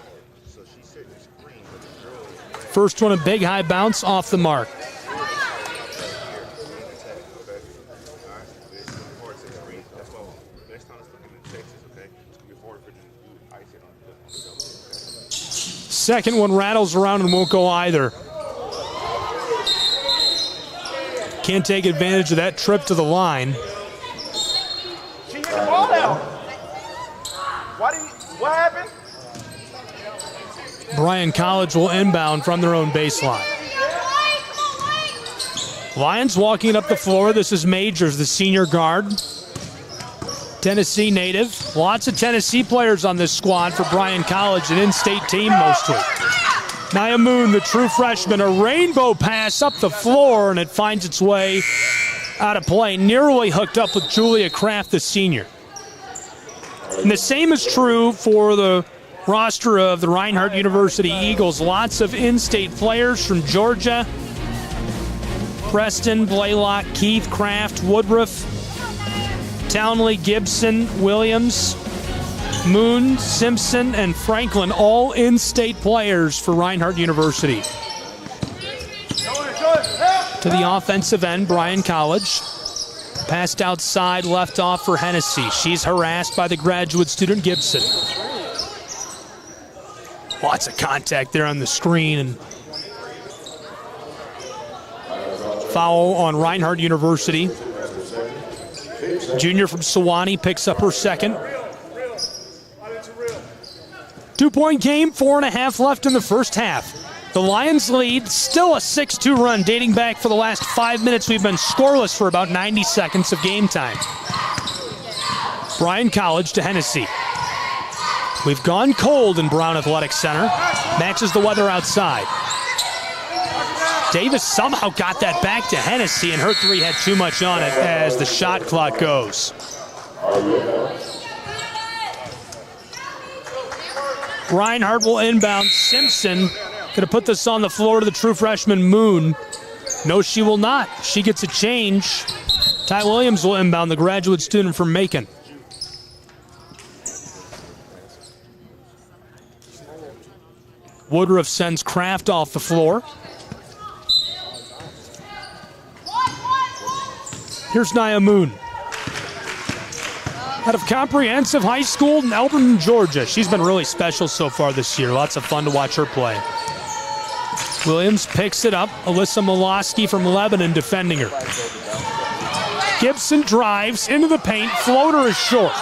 First one, a big high bounce off the mark. Second one rattles around and won't go either. Can't take advantage of that trip to the line. She hit the ball out. What happened? Bryan College will inbound from their own baseline. Lions walking up the floor. This is Majors, the senior guard. Tennessee native. Lots of Tennessee players on this squad for Bryan College, an in-state team mostly. Nia Moon, the true freshman, a rainbow pass up the floor, and it finds its way out of play. Nearly hooked up with Julia Kraft, the senior. And the same is true for the roster of the Reinhardt University Eagles. Lots of in-state players from Georgia. Preston, Blaylock, Keith, Kraft, Woodruff, Townley, Gibson, Williams, Moon, Simpson, and Franklin, all in-state players for Reinhardt University. To the offensive end, Bryan College. Passed outside, left off for Hennessy. She's harassed by the graduate student Gibson. Lots of contact there on the screen. And foul on Reinhardt University. Junior from Sewanee picks up her second. 2-point game, 4.5 left in the first half. The Lions lead, still a 6-2 run dating back for the last 5 minutes. We've been scoreless for about 90 seconds of game time. Bryan College to Hennessy. We've gone cold in Brown Athletic Center. Matches the weather outside. Davis somehow got that back to Hennessy, and her three had too much on it as the shot clock goes. Reinhardt will inbound. Simpson going to put this on the floor to the true freshman Moon. No, she will not. She gets a change. Ty Williams will inbound, the graduate student from Macon. Woodruff sends Kraft off the floor. Here's Nia Moon. Out of Comprehensive High School in Elberton, Georgia. She's been really special so far this year. Lots of fun to watch her play. Williams picks it up. Alyssa Molosky from Lebanon defending her. Gibson drives into the paint. Floater is short.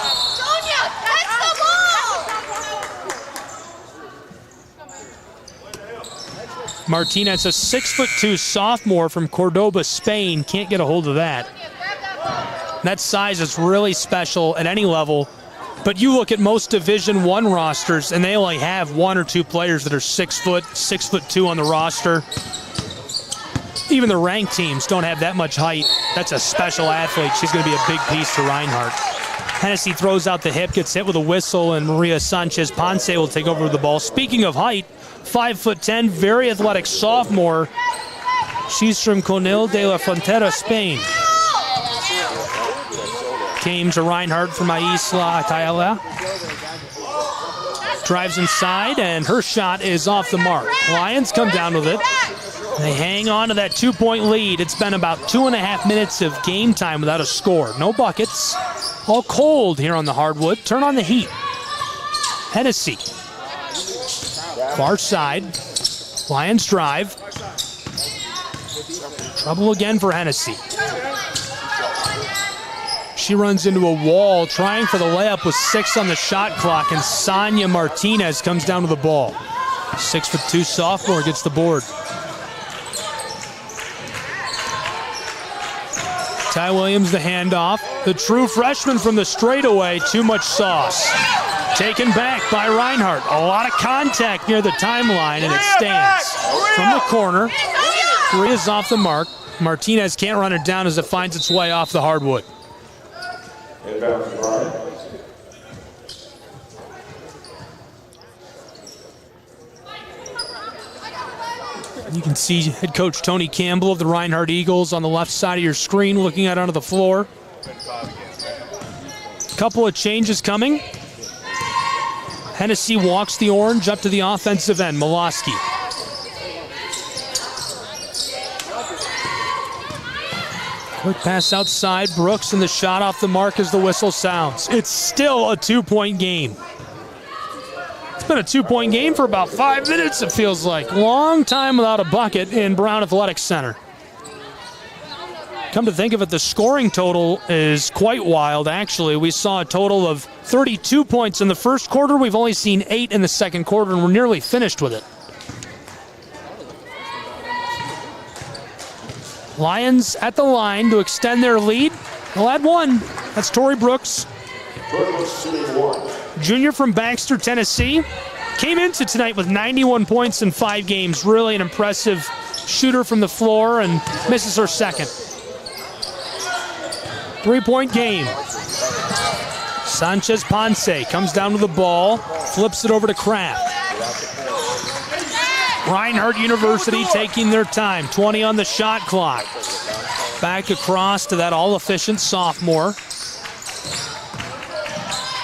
Martinez, a 6'2" sophomore from Cordoba, Spain. Can't get a hold of that. That size is really special at any level. But you look at most Division I rosters, and they only have 1 or 2 players that are 6'2" on the roster. even the ranked teams don't have that much height. That's a special athlete. She's going to be a big piece to Reinhardt. Hennessy throws out the hip, gets hit with a whistle, and Maria Sanchez-Ponce will take over with the ball. Speaking of height, 5'10", very athletic sophomore. She's from Conil de la Frontera, Spain. Came to Reinhardt from Isla Tayala. Drives inside, and her shot is off the mark. Lions come down with it. They hang on to that 2-point lead. It's been about 2.5 minutes of game time without a score. No buckets. All cold here on the hardwood. Turn on the heat. Hennessy. Far side. Lions drive. Trouble again for Hennessy. She runs into a wall trying for the layup with 6 on the shot clock, and Sonia Martinez comes down with the ball. 6'2" sophomore gets the board. Ty Williams the handoff. The true freshman from the straightaway, too much sauce. Taken back by Reinhardt. A lot of contact near the timeline, and it stands. From the corner, 3 is off the mark. Martinez can't run it down as it finds its way off the hardwood. You can see head coach Tony Campbell of the Reinhardt Eagles on the left side of your screen looking out onto the floor. Couple of changes coming. Hennessy walks the orange up to the offensive end. Miloski. Quick pass outside. Brooks, and the shot off the mark as the whistle sounds. It's still a 2-point game. It's been a 2-point game for about 5 minutes, it feels like. Long time without a bucket in Brown Athletics Center. Come to think of it, the scoring total is quite wild, actually. We saw a total of 32 points in the first quarter. We've only seen 8 in the second quarter, and we're nearly finished with it. Lions at the line to extend their lead. They'll add 1. That's Tori Brooks. Junior from Baxter, Tennessee. Came into tonight with 91 points in 5 games. Really an impressive shooter from the floor, and misses her second. 3-point game. Sanchez-Ponce comes down with the ball, flips it over to Kraft. Reinhardt University taking their time. 20 on the shot clock. Back across to that all-efficient sophomore.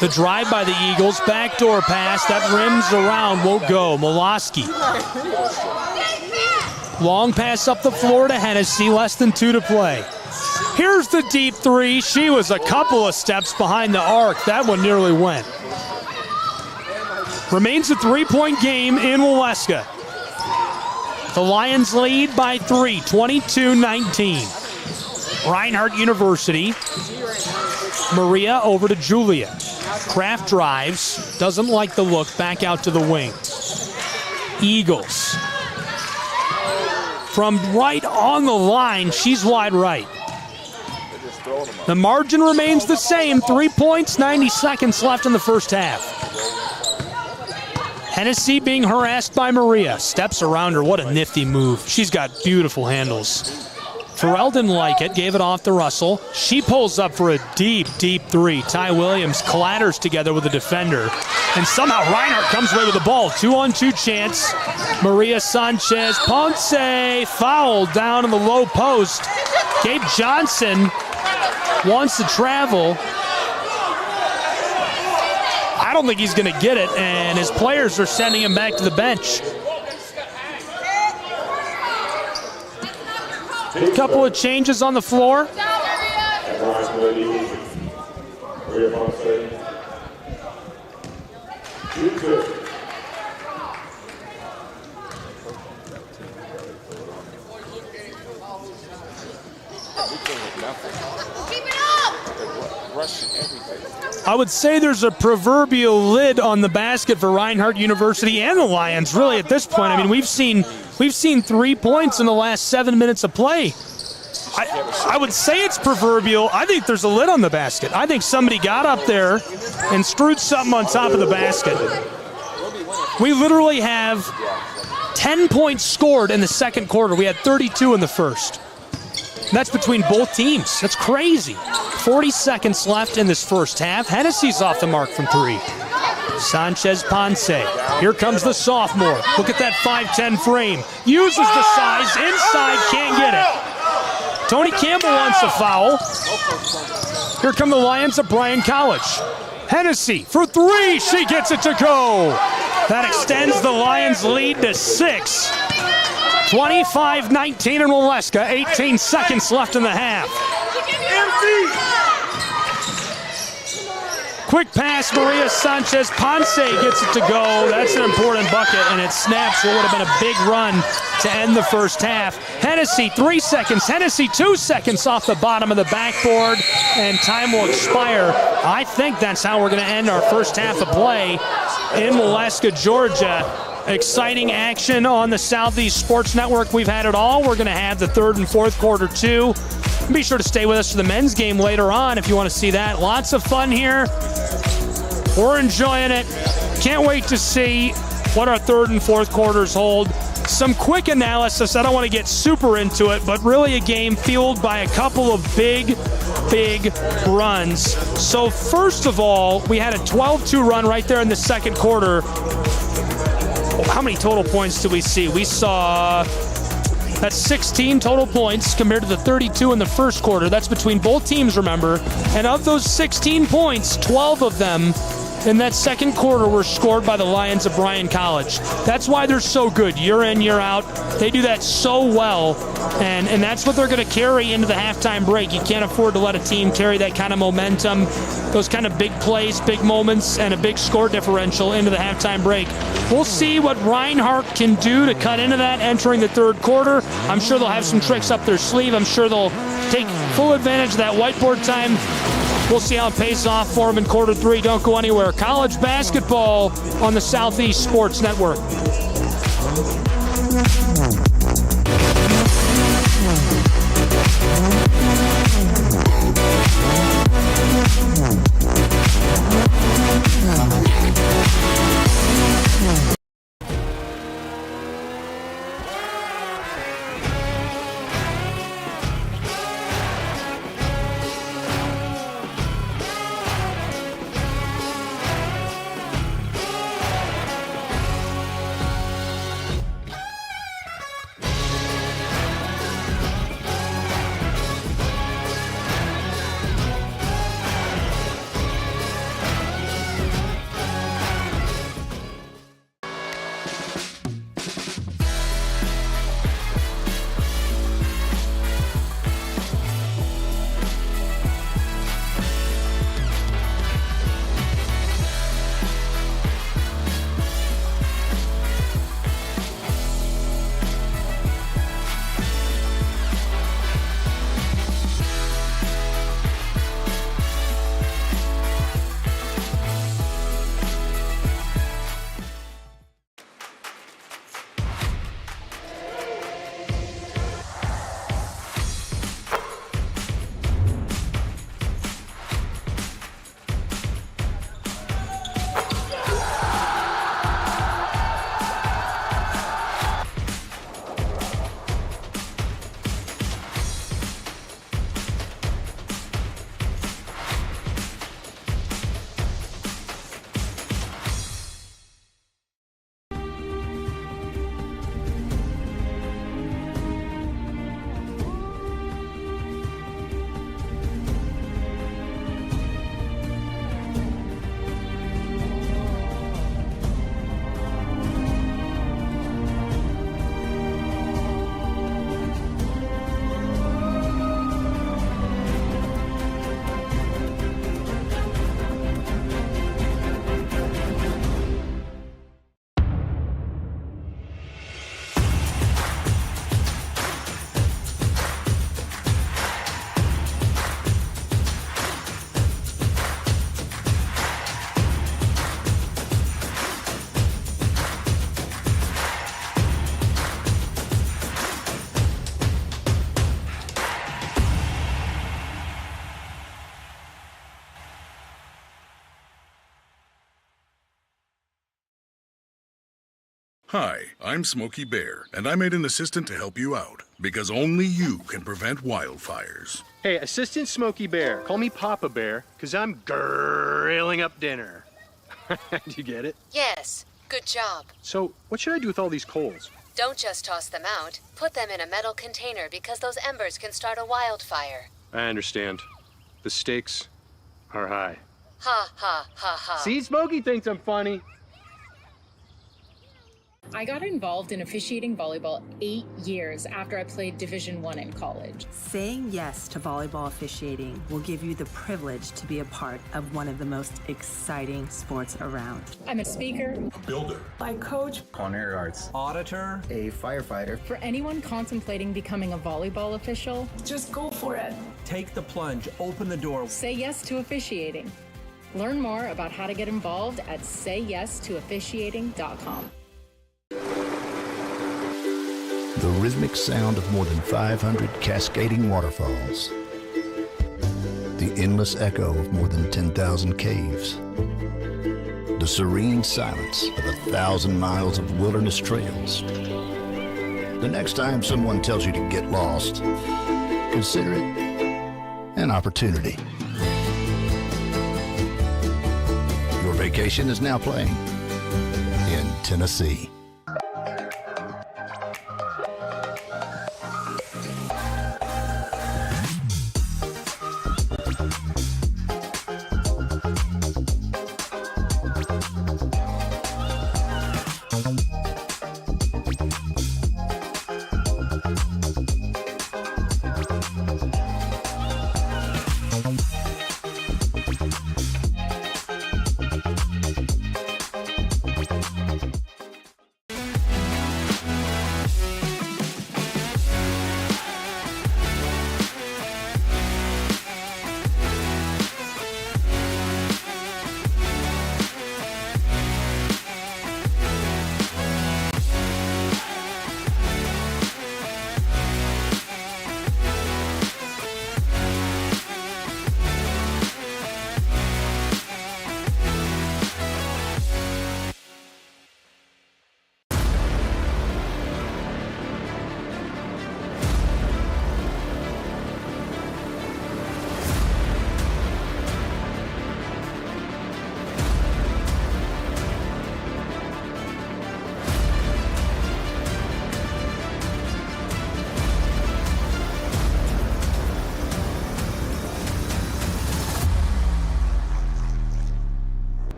The drive by the Eagles. Backdoor pass. That rims around. Won't go. Miloski. Long pass up the floor to Hennessy. Less than 2 to play. Here's the deep 3. She was a couple of steps behind the arc. That one nearly went. Remains a 3-point game in Waleska. The Lions lead by 3, 22-19. Reinhardt University. Maria over to Julia. Kraft drives, doesn't like the look, back out to the wing. Eagles. From right on the line, she's wide right. The margin remains the same, 3 points, 90 seconds left in the first half. Hennessy being harassed by Maria. Steps around her. What a nifty move. She's got beautiful handles. Farrell didn't like it. Gave it off to Russell. She pulls up for a deep, deep 3. Ty Williams clatters together with the defender. And somehow Reinhardt comes away with the ball. 2-on-2 chance. Maria Sanchez-Ponce fouled down in the low post. Gabe Johnson wants to travel. I don't think he's going to get it, and his players are sending him back to the bench. A couple of changes on the floor. I would say there's a proverbial lid on the basket for Reinhardt University and the Lions, really, at this point. I mean, we've seen 3 points in the last 7 minutes of play. I would say it's proverbial. I think there's a lid on the basket. I think somebody got up there and screwed something on top of the basket. We literally have 10 points scored in the second quarter. We had 32 in the first. And that's between both teams. That's crazy. 40 seconds left in this first half. Hennessy's off the mark from 3. Sanchez Ponce. Here comes the sophomore. Look at that 5'10 frame. Uses the size. Inside, can't get it. Tony Campbell wants a foul. Here come the Lions of Bryan College. Hennessy for 3. She gets it to go. That extends the Lions' lead to 6. 25-19 in Waleska. 18 seconds left in the half. Quick pass, Maria Sanchez Ponce gets it to go. That's an important bucket, and it snaps what would have been a big run to end the first half. Hennessy, 3 seconds. Hennessy, 2 seconds off the bottom of the backboard, and time will expire. I think that's how we're going to end our first half of play in Waleska, Georgia. Exciting action on the Southeast Sports Network. We've had it all. We're going to have the third and fourth quarter, too. Be sure to stay with us for the men's game later on if you want to see that. Lots of fun here. We're enjoying it. Can't wait to see what our third and fourth quarters hold. Some quick analysis. I don't want to get super into it, but really a game fueled by a couple of big runs. So first of all, we had a 12-2 run right there in the second quarter. How many total points did we see? We saw... That's 16 total points compared to the 32 in the first quarter. That's between both teams, remember. And of those 16 points, 12 of them in that second quarter were scored by the Lions of Bryan College. That's why they're so good, year in, year out. They do that so well, and that's what they're going to carry into the halftime break. You can't afford to let a team carry that kind of momentum, those kind of big plays, big moments, and a big score differential into the halftime break. We'll see what Reinhardt can do to cut into that entering the third quarter. I'm sure they'll have some tricks up their sleeve. I'm sure they'll take full advantage of that whiteboard time. We'll see how it pays off for them in quarter 3. Don't go anywhere. College basketball on the Southeast Sports Network. Hi, I'm Smokey Bear, and I made an assistant to help you out, because only you can prevent wildfires. Hey, Assistant Smokey Bear, call me Papa Bear, because I'm grilling up dinner. Do you get it? Yes, good job. So, what should I do with all these coals? Don't just toss them out. Put them in a metal container because those embers can start a wildfire. I understand. The stakes are high. Ha ha ha ha. See, Smokey thinks I'm funny. I got involved in officiating volleyball 8 years after I played Division 1 in college. Saying yes to volleyball officiating will give you the privilege to be a part of one of the most exciting sports around. I'm a speaker, Builder. I coach. Culinary arts. Auditor. A firefighter. For anyone contemplating becoming a volleyball official, just go for it. Take the plunge. Open the door. Say yes to officiating. Learn more about how to get involved at sayyestoofficiating.com. The rhythmic sound of more than 500 cascading waterfalls. The endless echo of more than 10,000 caves. The serene silence of 1,000 miles of wilderness trails. The next time someone tells you to get lost, consider it an opportunity. Your vacation is now playing in Tennessee.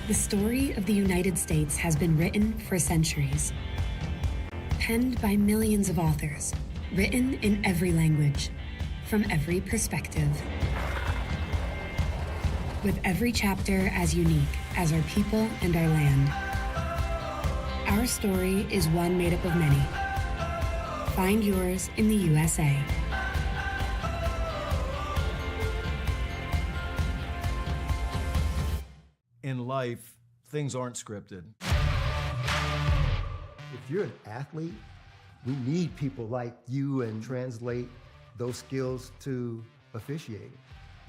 The story of the United States has been written for centuries. Penned by millions of authors, written in every language, from every perspective. With every chapter as unique as our people and our land. Our story is one made up of many. Find yours in the USA. In life, things aren't scripted. If you're an athlete, we need people like you and translate those skills to officiating.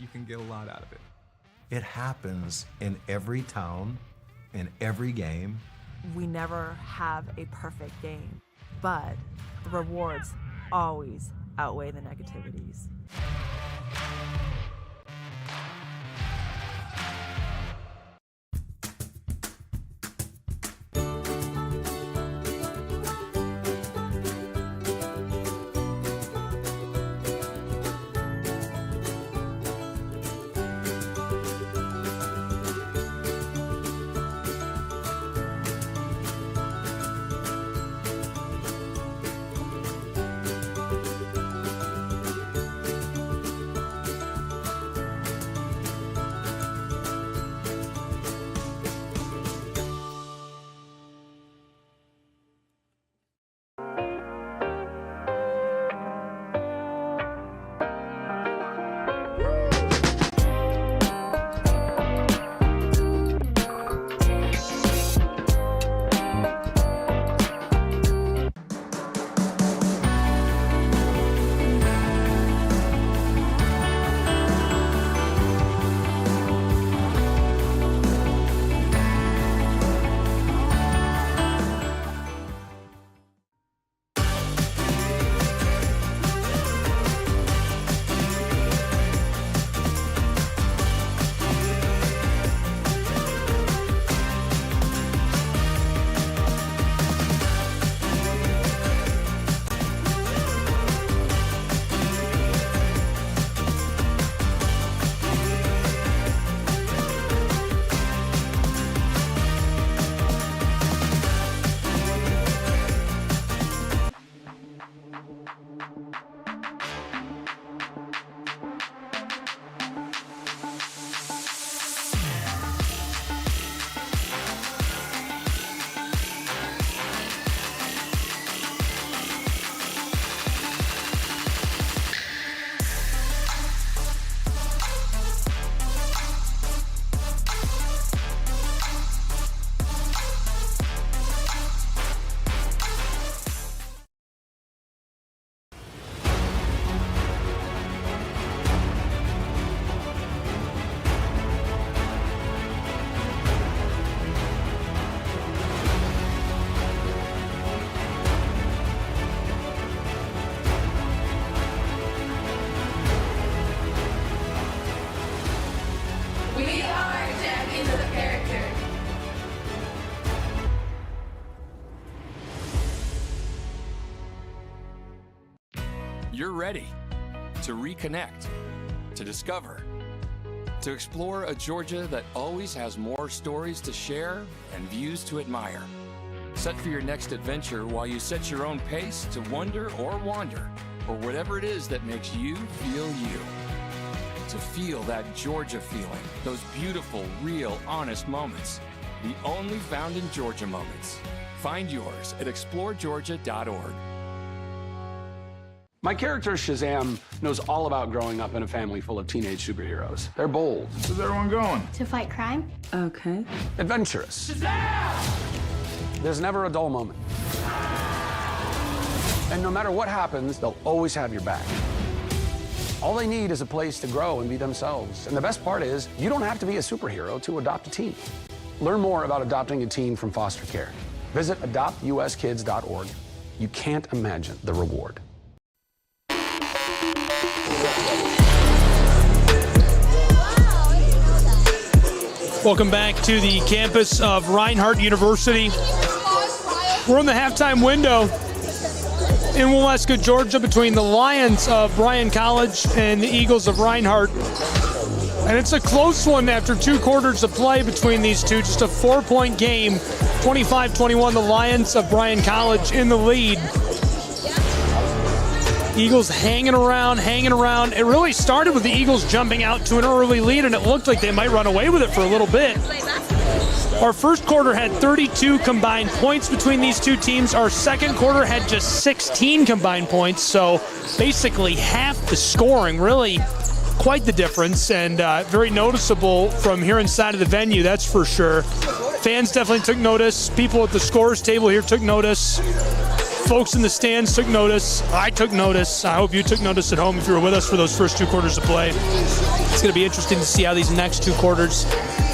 You can get a lot out of it. It happens in every town, in every game. We never have a perfect game, but the rewards always outweigh the negativities. You're ready to reconnect, to discover, to explore a Georgia that always has more stories to share and views to admire. Set for your next adventure while you set your own pace to wonder or wander, or whatever it is that makes you feel you. To feel that Georgia feeling, those beautiful, real, honest moments. The only found in Georgia moments. Find yours at exploregeorgia.org. My character, Shazam, knows all about growing up in a family full of teenage superheroes. They're bold. Where's everyone going? To fight crime? Okay. Adventurous. Shazam! There's never a dull moment. And no matter what happens, they'll always have your back. All they need is a place to grow and be themselves. And the best part is, you don't have to be a superhero to adopt a teen. Learn more about adopting a teen from foster care. Visit adoptuskids.org. You can't imagine the reward. Welcome back to the campus of Reinhardt University. We're in the halftime window in Waleska, Georgia, between the Lions of Bryan College and the Eagles of Reinhardt. And it's a close one after 2 quarters of play between these two. Just a 4-point game. 25-21, the Lions of Bryan College in the lead. Eagles hanging around. It really started with the Eagles jumping out to an early lead, and it looked like they might run away with it for a little bit. Our first quarter had 32 combined points between these two teams. Our second quarter had just 16 combined points, so basically half the scoring. Really quite the difference, and very noticeable from here inside of the venue, that's for sure. Fans definitely took notice. People at the scorers table here took notice. Folks in the stands took notice. I took notice. I hope you took notice at home if you were with us for those first 2 quarters of play. It's going to be interesting to see how these next 2 quarters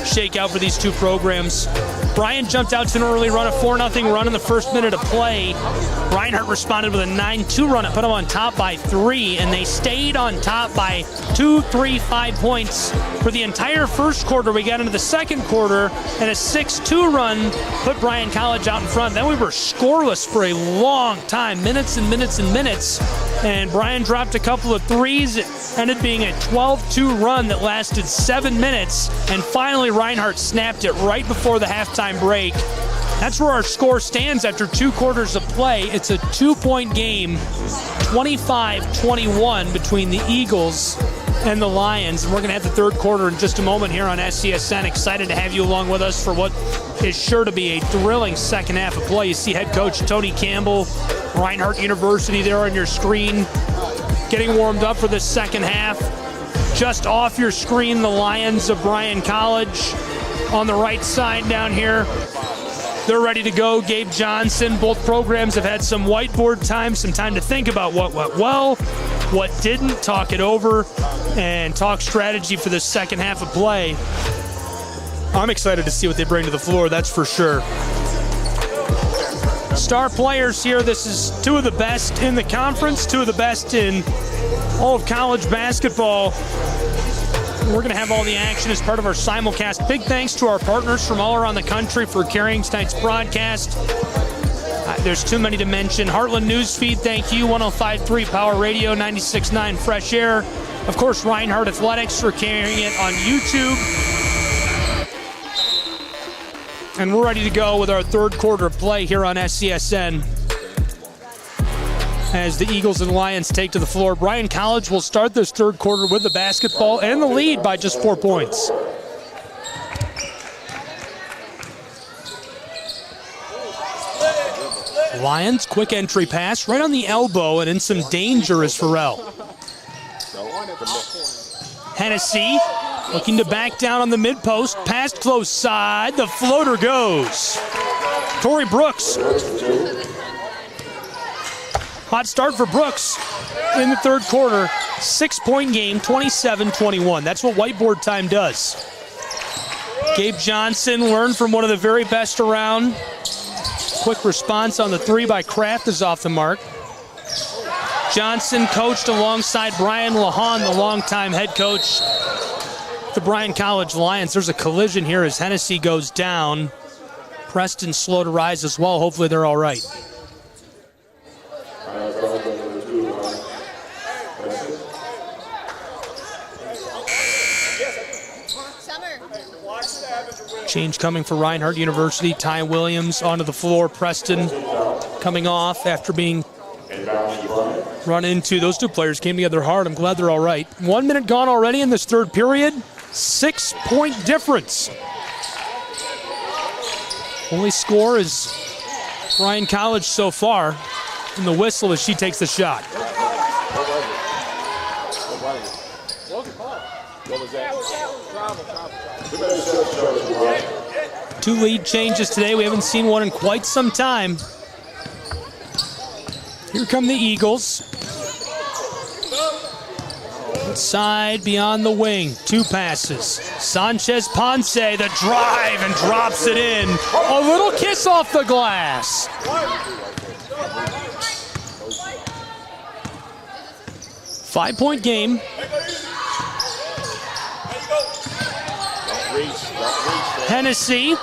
shake out for these two programs. Bryan jumped out to an early run, a 4-0 run in the first minute of play. Reinhardt responded with a 9-2 run. It put them on top by 3, and they stayed on top by 2, 3, 5 points for the entire first quarter. We got into the second quarter, and a 6-2 run put Bryan College out in front. Then we were scoreless for a long time, minutes and minutes and minutes, and Bryan dropped a couple of threes. It ended being a 12-2 run that lasted 7 minutes, and finally Reinhardt snapped it right before the halftime break. That's where our score stands after 2 quarters of play. It's a 2-point game, 25-21 between the Eagles and the Lions. And we're going to have the third quarter in just a moment here on SCSN. Excited to have you along with us for what is sure to be a thrilling second half of play. You see head coach Tony Campbell, Reinhardt University there on your screen, getting warmed up for the second half. Just off your screen, the Lions of Bryan College on the right side down here. They're ready to go. Gabe Johnson. Both programs have had some whiteboard time, some time to think about what went well, what didn't, talk it over, and talk strategy for the second half of play. I'm excited to see what they bring to the floor, that's for sure. Star players here. This is 2 of the best in the conference, 2 of the best in all of college basketball. We're going to have all the action as part of our simulcast. Big thanks to our partners from all around the country for carrying tonight's broadcast. There's too many to mention. Heartland Newsfeed, thank you. 105.3 Power Radio, 96.9 Fresh Air. Of course, Reinhardt Athletics for carrying it on YouTube. And we're ready to go with our third quarter of play here on SCSN. As the Eagles and Lions take to the floor, Bryan College will start this third quarter with the basketball and the lead by just 4 points. Lions, quick entry pass, right on the elbow, and in some danger is Farrell. Hennessy looking to back down on the mid-post, past close side, the floater goes. Torrey Brooks. Hot start for Brooks in the third quarter. 6-point game, 27-21. That's what whiteboard time does. Gabe Johnson learned from one of the very best around. Quick response on the 3 by Kraft is off the mark. Johnson coached alongside Brian Lahan, the longtime head coach of the Bryan College Lions. There's a collision here as Hennessy goes down. Preston slow to rise as well. Hopefully they're all right. Change coming for Reinhardt University. Ty Williams onto the floor. Preston coming off after being run into. Those two players came together hard. I'm glad they're all right. 1 minute gone already in this third period. 6-point difference. Only score is Bryan College so far. And the whistle as she takes the shot. Two lead changes today. We haven't seen one in quite some time. Here come the Eagles. Inside, beyond the wing. Two passes. Sanchez Ponce, the drive, and drops it in. A little kiss off the glass. Five-point game. Hennessy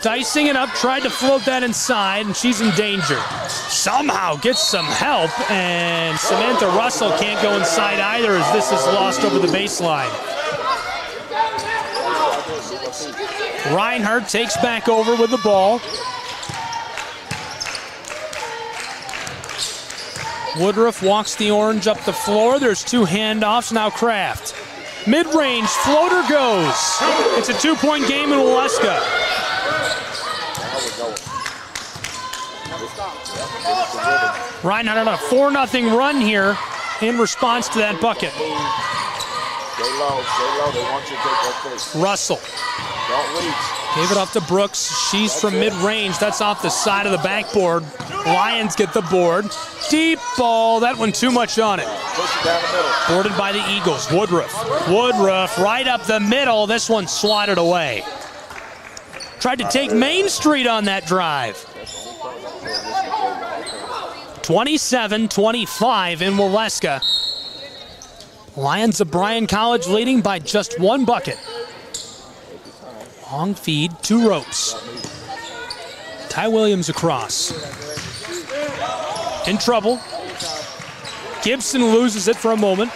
dicing it up, tried to float that inside, and she's in danger. Somehow gets some help, and Samantha Russell can't go inside either as this is lost over the baseline. Reinhardt takes back over with the ball. Woodruff walks the orange up the floor. There's two handoffs, now Kraft. Mid-range, floater goes. It's a 2-point game in Waleska. Reinhardt on a 4-0 run here in response to that bucket. Russell. Gave it off to Brooks. She's from mid-range. That's off the side of the backboard. Lions get the board. Deep ball. That one too much on it. Boarded by the Eagles. Woodruff. Woodruff right up the middle. This one swatted away. Tried to take Main Street on that drive. 27-25 in Waleska. Lions of Bryan College leading by just one bucket. Long feed, two ropes. Ty Williams across. In trouble. Gibson loses it for a moment.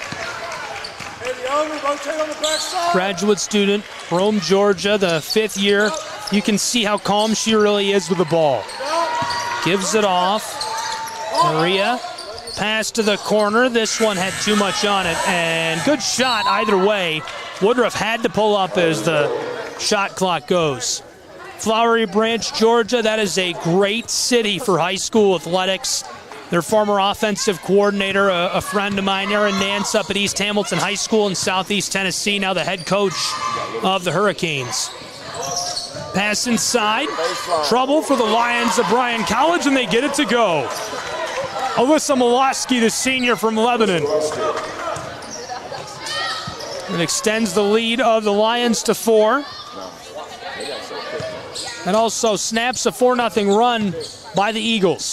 Graduate student, Rome, Georgia, the 5th year. You can see how calm she really is with the ball. Gives it off. Maria, pass to the corner. This one had too much on it, and good shot either way. Woodruff had to pull up as the shot clock goes. Flowery Branch, Georgia, that is a great city for high school athletics. Their former offensive coordinator, a friend of mine, Aaron Nance, up at East Hamilton High School in Southeast Tennessee, now the head coach of the Hurricanes. Pass inside. Trouble for the Lions of Bryan College, and they get it to go. Alyssa Moloski, the senior from Lebanon. It extends the lead of the Lions to 4. And also snaps a 4-0 run by the Eagles.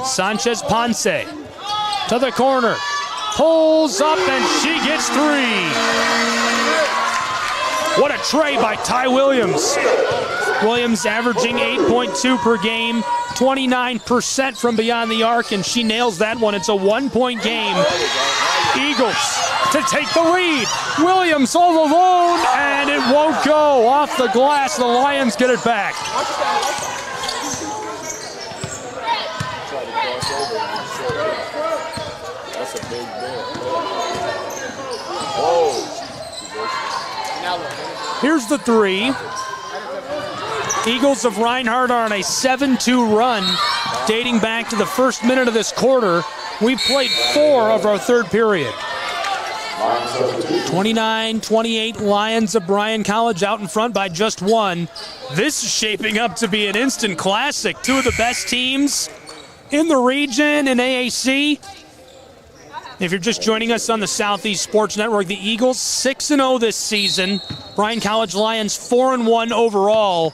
Sanchez Ponce to the corner. Pulls up and she gets 3. What a tray by Ty Williams. Williams averaging 8.2 per game, 29% from beyond the arc, and she nails that one. It's a 1-point game. Eagles to take the lead. Williams all alone, and it won't go. Off the glass, the Lions get it back. Here's the 3. Eagles of Reinhardt are on a 7-2 run dating back to the first minute of this quarter. We've played 4 of our third period. 29-28 Lions of Bryan College out in front by just 1. This is shaping up to be an instant classic. 2 of the best teams in the region in AAC. If you're just joining us on the Southeast Sports Network, the Eagles 6-0 this season. Bryan College Lions 4-1 overall.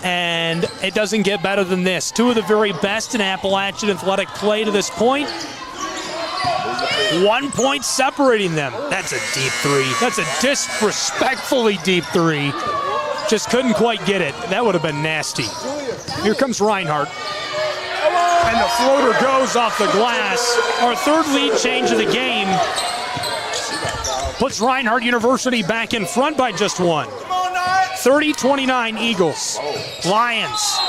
And it doesn't get better than this. 2 of the very best in Appalachian athletic play to this point. 1 point separating them. That's a deep 3. That's a disrespectfully deep 3. Just couldn't quite get it. That would have been nasty. Here comes Reinhardt. And the floater goes off the glass. Our third lead change of the game puts Reinhardt University back in front by just 1. 30-29 Eagles. Lions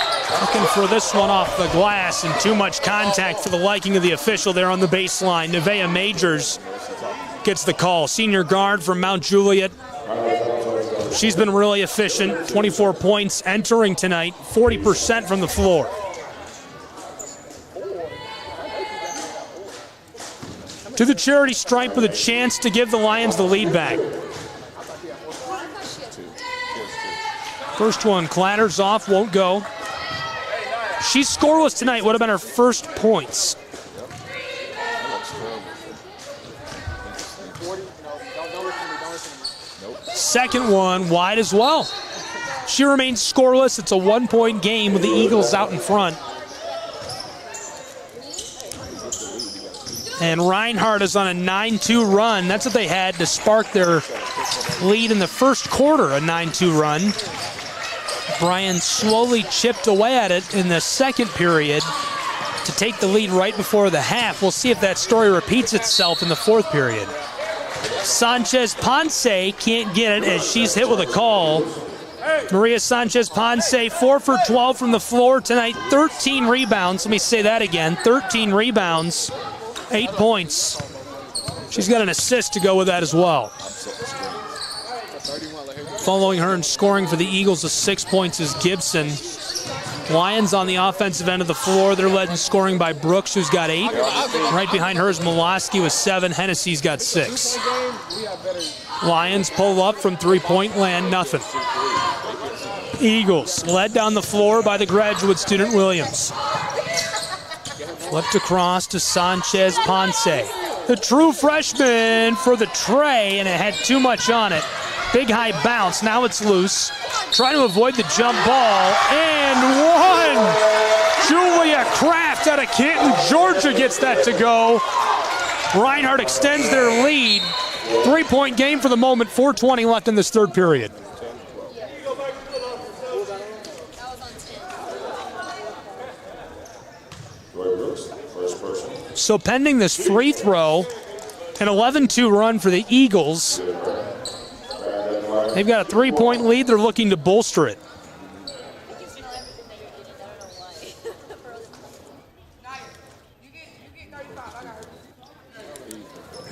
looking for this one off the glass and too much contact for the liking of the official there on the baseline. Nevaeh Majors gets the call. Senior guard from Mount Juliet. She's been really efficient. 24 points entering tonight, 40% from the floor. To the charity stripe with a chance to give the Lions the lead back. First one clatters off, won't go. She's scoreless tonight. Would have been her first points. Second one wide as well. She remains scoreless. It's a 1-point game with the Eagles out in front. And Reinhardt is on a 9-2 run. That's what they had to spark their lead in the first quarter, a 9-2 run. Bryan slowly chipped away at it in the second period to take the lead right before the half. We'll see if that story repeats itself in the fourth period. Sanchez Ponce can't get it as she's hit with a call. Maria Sanchez Ponce, 4 for 12 from the floor tonight, 13 rebounds. Let me say that again, 13 rebounds, 8 points. She's got an assist to go with that as well. Following her in scoring for the Eagles with 6 points is Gibson. Lions on the offensive end of the floor. They're led in scoring by Brooks, who's got 8. Right behind her is Moloski with 7. Hennessy's got 6. Lions pull up from three-point land, nothing. Eagles led down the floor by the graduate student Williams. Flipped across to Sanchez Ponce. The true freshman for the tray, and it had too much on it. Big high bounce, now it's loose. Trying to avoid the jump ball, and one! Julia Kraft out of Canton, Georgia gets that to go. Reinhardt extends their lead. 3-point game for the moment, 4:20 left in this third period. So pending this free throw, an 11-2 run for the Eagles. They've got a 3-point lead. They're looking to bolster it.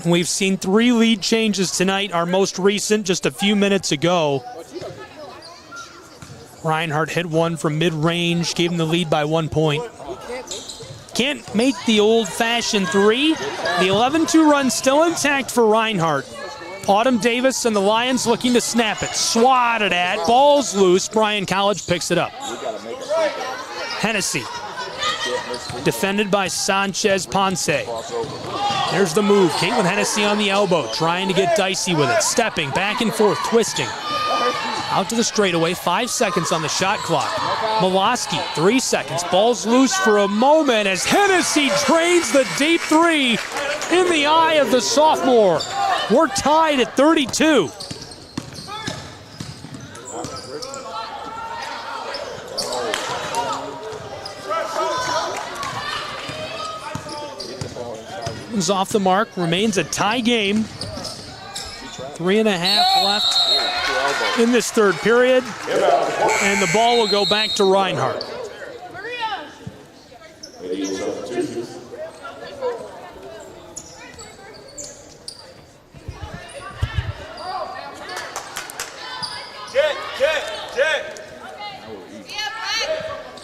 We've seen 3 lead changes tonight. Our most recent just a few minutes ago. Reinhardt hit one from mid-range, gave him the lead by 1 point. Can't make the old-fashioned 3. The 11-2 run still intact for Reinhardt. Autumn Davis and the Lions looking to snap it. Swatted at, ball's loose. Bryan College picks it up. Hennessy, defended by Sanchez Ponce. There's the move. Caitlin Hennessy on the elbow, trying to get dicey with it. Stepping back and forth, twisting. Out to the straightaway, 5 seconds on the shot clock. Moloski, 3 seconds. Ball's loose for a moment as Hennessy drains the deep 3 in the eye of the sophomore. We're tied at 32. Is off the mark, remains a tie game. 3.5 left in this third period, and the ball will go back to Reinhardt.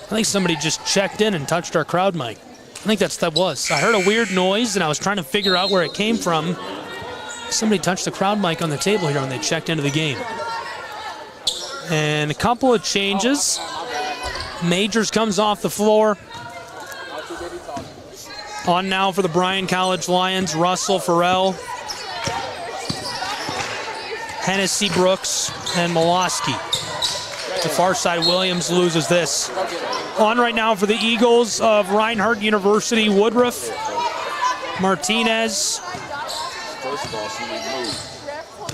I think somebody just checked in and touched our crowd mic. I think that was. I heard a weird noise, and I was trying to figure out where it came from. Somebody touched the crowd mic on the table here when they checked into the game. And a couple of changes. Majors comes off the floor. On now for the Bryan College Lions, Russell, Farrell, Hennessy, Brooks, and Moloski. The far side, Williams loses this. On right now for the Eagles of Reinhardt University, Woodruff, Martinez.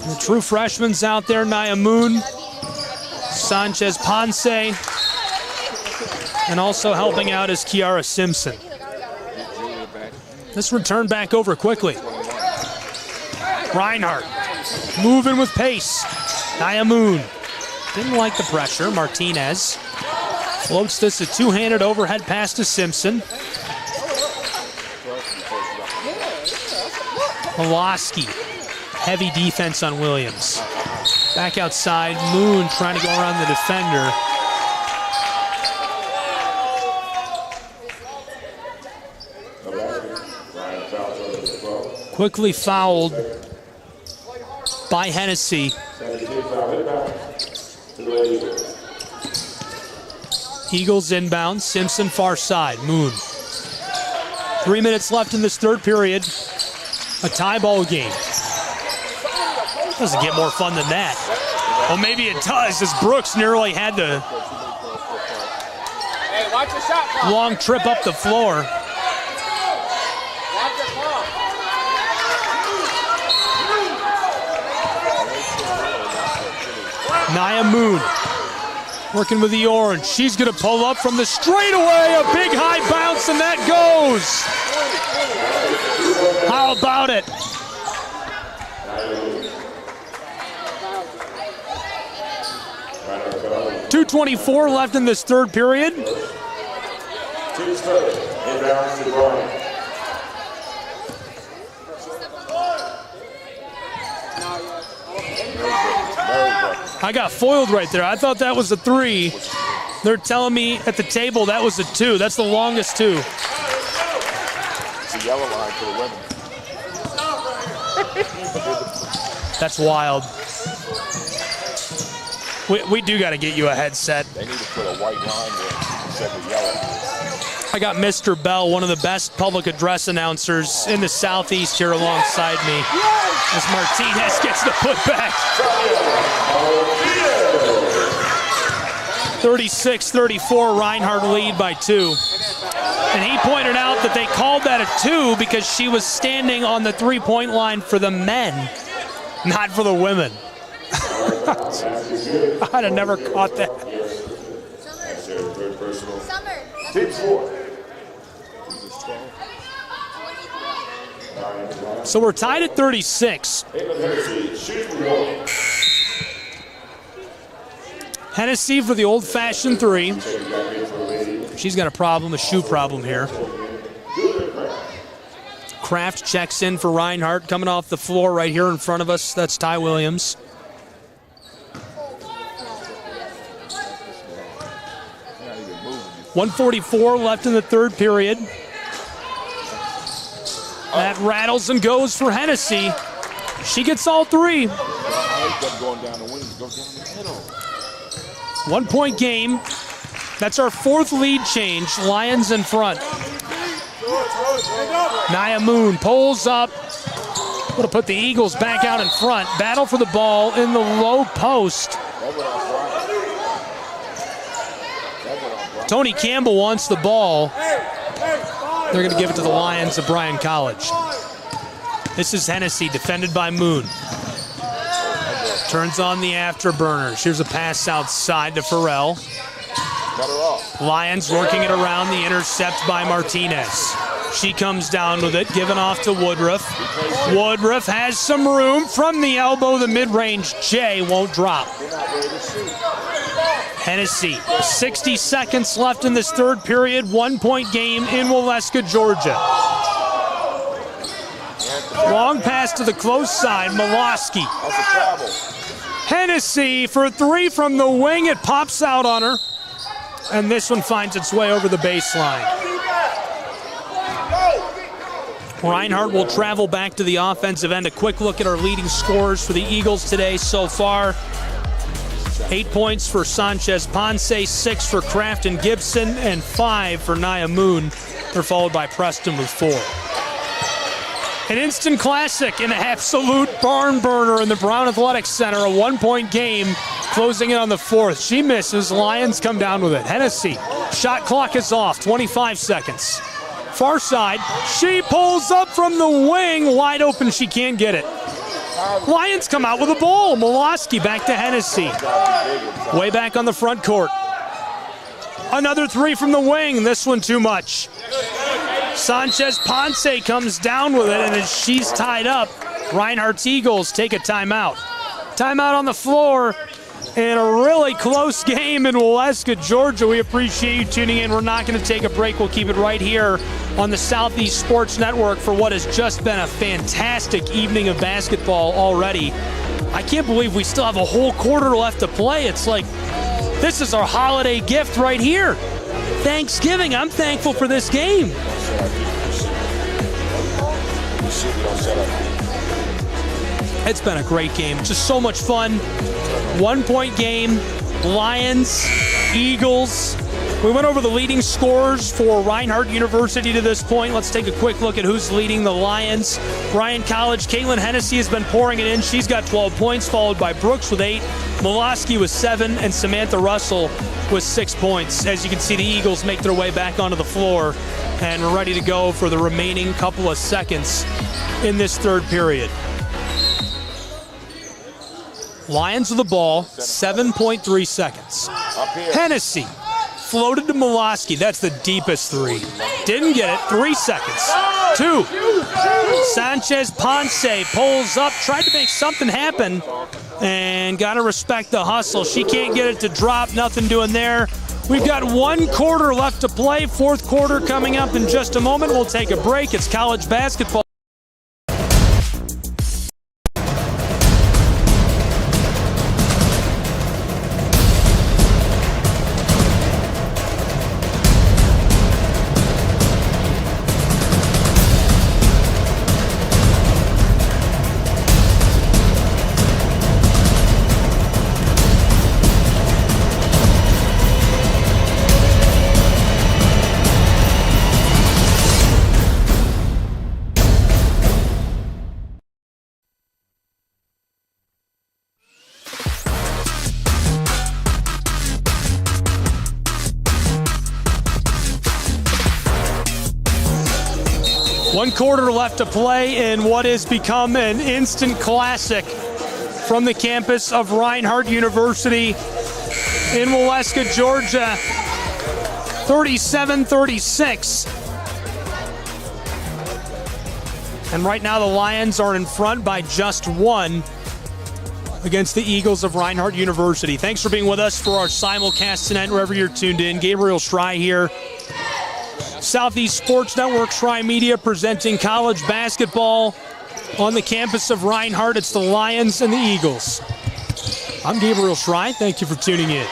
The true freshmen's out there, Nia Moon, Sanchez Ponce, and also helping out is Kiara Simpson. This return back over quickly. Reinhardt moving with pace. Nia Moon Didn't like the pressure. Martinez floats this a two-handed overhead pass to Simpson. Moloski, heavy defense on Williams. Back outside, Moon trying to go around the defender. Quickly fouled by Hennessy. Eagles inbound, Simpson far side, Moon. 3 minutes left in this third period. A tie ball game. Doesn't get more fun than that. Well, maybe it does, as Brooks nearly had the long trip up the floor. Nia Moon working with the orange. She's going to pull up from the straightaway. A big high bounce, and that goes. How about it? .224 left in this third period. I got foiled right there. I thought that was a 3. They're telling me at the table that was a 2. That's the longest 2. It's a yellow line for the women. That's wild. We do got to get you a headset. They need to put a white line there instead of yellow. I got Mr. Bell, one of the best public address announcers in the Southeast, here alongside me. As Martinez gets the putback. 36-34, Reinhardt lead by 2. And he pointed out that they called that a 2 because she was standing on the three-point line for the men, not for the women. I'd have never caught that. Team 4. So we're tied at 36. Hennessy for the old-fashioned 3. She's got a shoe problem here. Kraft checks in for Reinhardt, coming off the floor right here in front of us. That's Ty Williams. .144 left in the third period. That rattles and goes for Hennessy. She gets all 3. 1 point game. That's our 4th lead change. Lions in front. Nia Moon pulls up. Going to put the Eagles back out in front. Battle for the ball in the low post. Tony Campbell wants the ball. They're going to give it to the Lions of Bryan College. This is Hennessy, defended by Moon. Turns on the afterburners. Here's a pass outside to Farrell. Lions working it around, the intercept by Martinez. She comes down with it, given off to Woodruff. Woodruff has some room from the elbow, the mid-range J won't drop. Hennessy, 60 seconds left in this third period, 1 point game in Waleska, Georgia. Long pass to the close side, Moloski. Hennessy for 3 from the wing, it pops out on her. And this one finds its way over the baseline. Reinhardt will travel back to the offensive end. A quick look at our leading scorers for the Eagles today so far. 8 points for Sanchez Ponce, 6 for Kraft and Gibson, and 5 for Nia Moon. They're followed by Preston with 4. An instant classic, an absolute barn burner in the Brown Athletics Center. A 1 point game, closing in on the 4th. She misses, Lions come down with it. Hennessy, shot clock is off, 25 seconds. Far side, she pulls up from the wing, wide open, she can't get it. Lions come out with the ball. Moloski back to Hennessy. Way back on the front court. Another 3 from the wing. This one too much. Sanchez Ponce comes down with it, and as she's tied up, Reinhardt's Eagles take a timeout. Timeout on the floor, in a really close game in Waleska, Georgia. We appreciate you tuning in. We're not going to take a break. We'll keep it right here on the Southeast Sports Network for what has just been a fantastic evening of basketball already. I can't believe we still have a whole quarter left to play. It's like this is our holiday gift right here. Thanksgiving. I'm thankful for this game. It's been a great game. Just so much fun. 1-point game. Lions, Eagles. We went over the leading scorers for Reinhardt University to this point. Let's take a quick look at who's leading the Lions. Bryan College, Caitlin Hennessy has been pouring it in. She's got 12 points, followed by Brooks with 8. Molosky with 7, and Samantha Russell with 6 points. As you can see, the Eagles make their way back onto the floor and we're ready to go for the remaining couple of seconds in this third period. Lions with the ball, 7.3 seconds. Hennessy floated to Molosky. That's the deepest three. Didn't get it. 3 seconds. 2. Sanchez Ponce pulls up, tried to make something happen, and got to respect the hustle. She can't get it to drop. Nothing doing there. We've got 1 quarter left to play. Fourth quarter coming up in just a moment. We'll take a break. It's college basketball. One quarter left to play in what has become an instant classic from the campus of Reinhardt University in Waleska, Georgia. 37-36. And right now the Lions are in front by just 1 against the Eagles of Reinhardt University. Thanks for being with us for our simulcast tonight, wherever you're tuned in. Gabriel Schrei here. Southeast Sports Network, Schrei Media, presenting college basketball on the campus of Reinhardt. It's the Lions and the Eagles. I'm Gabriel Schrei. Thank you for tuning in.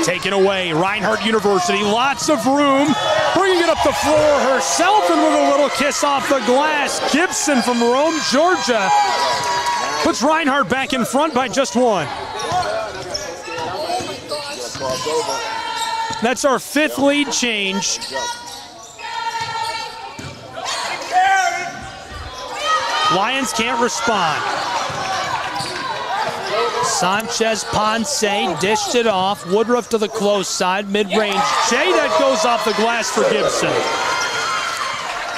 Taken away, Reinhardt University. Lots of room. Bringing it up the floor herself and with a little kiss off the glass. Gibson from Rome, Georgia, puts Reinhardt back in front by just 1. That's our 5th lead change. Lions can't respond. Sanchez Ponce dished it off. Woodruff to the close side, mid-range. Jay, that goes off the glass for Gibson.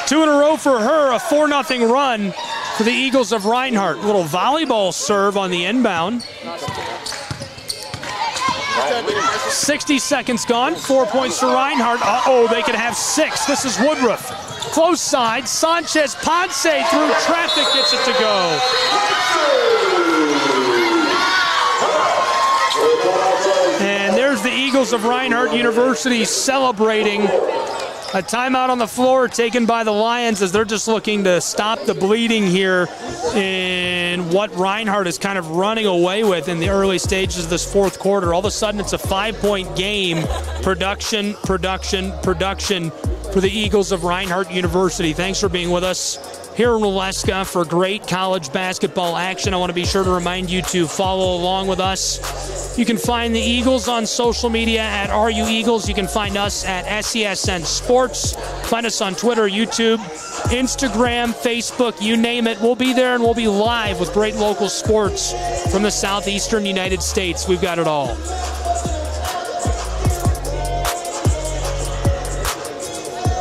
2 in a row for her, a 4-0 run for the Eagles of Reinhardt. Little volleyball serve on the inbound. 60 seconds gone, 4 points for Reinhardt. Uh-oh, they could have 6. This is Woodruff. Close side, Sanchez Ponce through traffic gets it to go. And there's the Eagles of Reinhardt University celebrating. A timeout on the floor taken by the Lions as they're just looking to stop the bleeding here in what Reinhardt is kind of running away with in the early stages of this fourth quarter. All of a sudden, it's a 5-point game. Production for the Eagles of Reinhardt University. Thanks for being with us here in Waleska for great college basketball action. I want to be sure to remind you to follow along with us. You can find the Eagles on social media at RU Eagles. You can find us at SESN Sports. Find us on Twitter, YouTube, Instagram, Facebook, you name it. We'll be there and we'll be live with great local sports from the southeastern United States. We've got it all.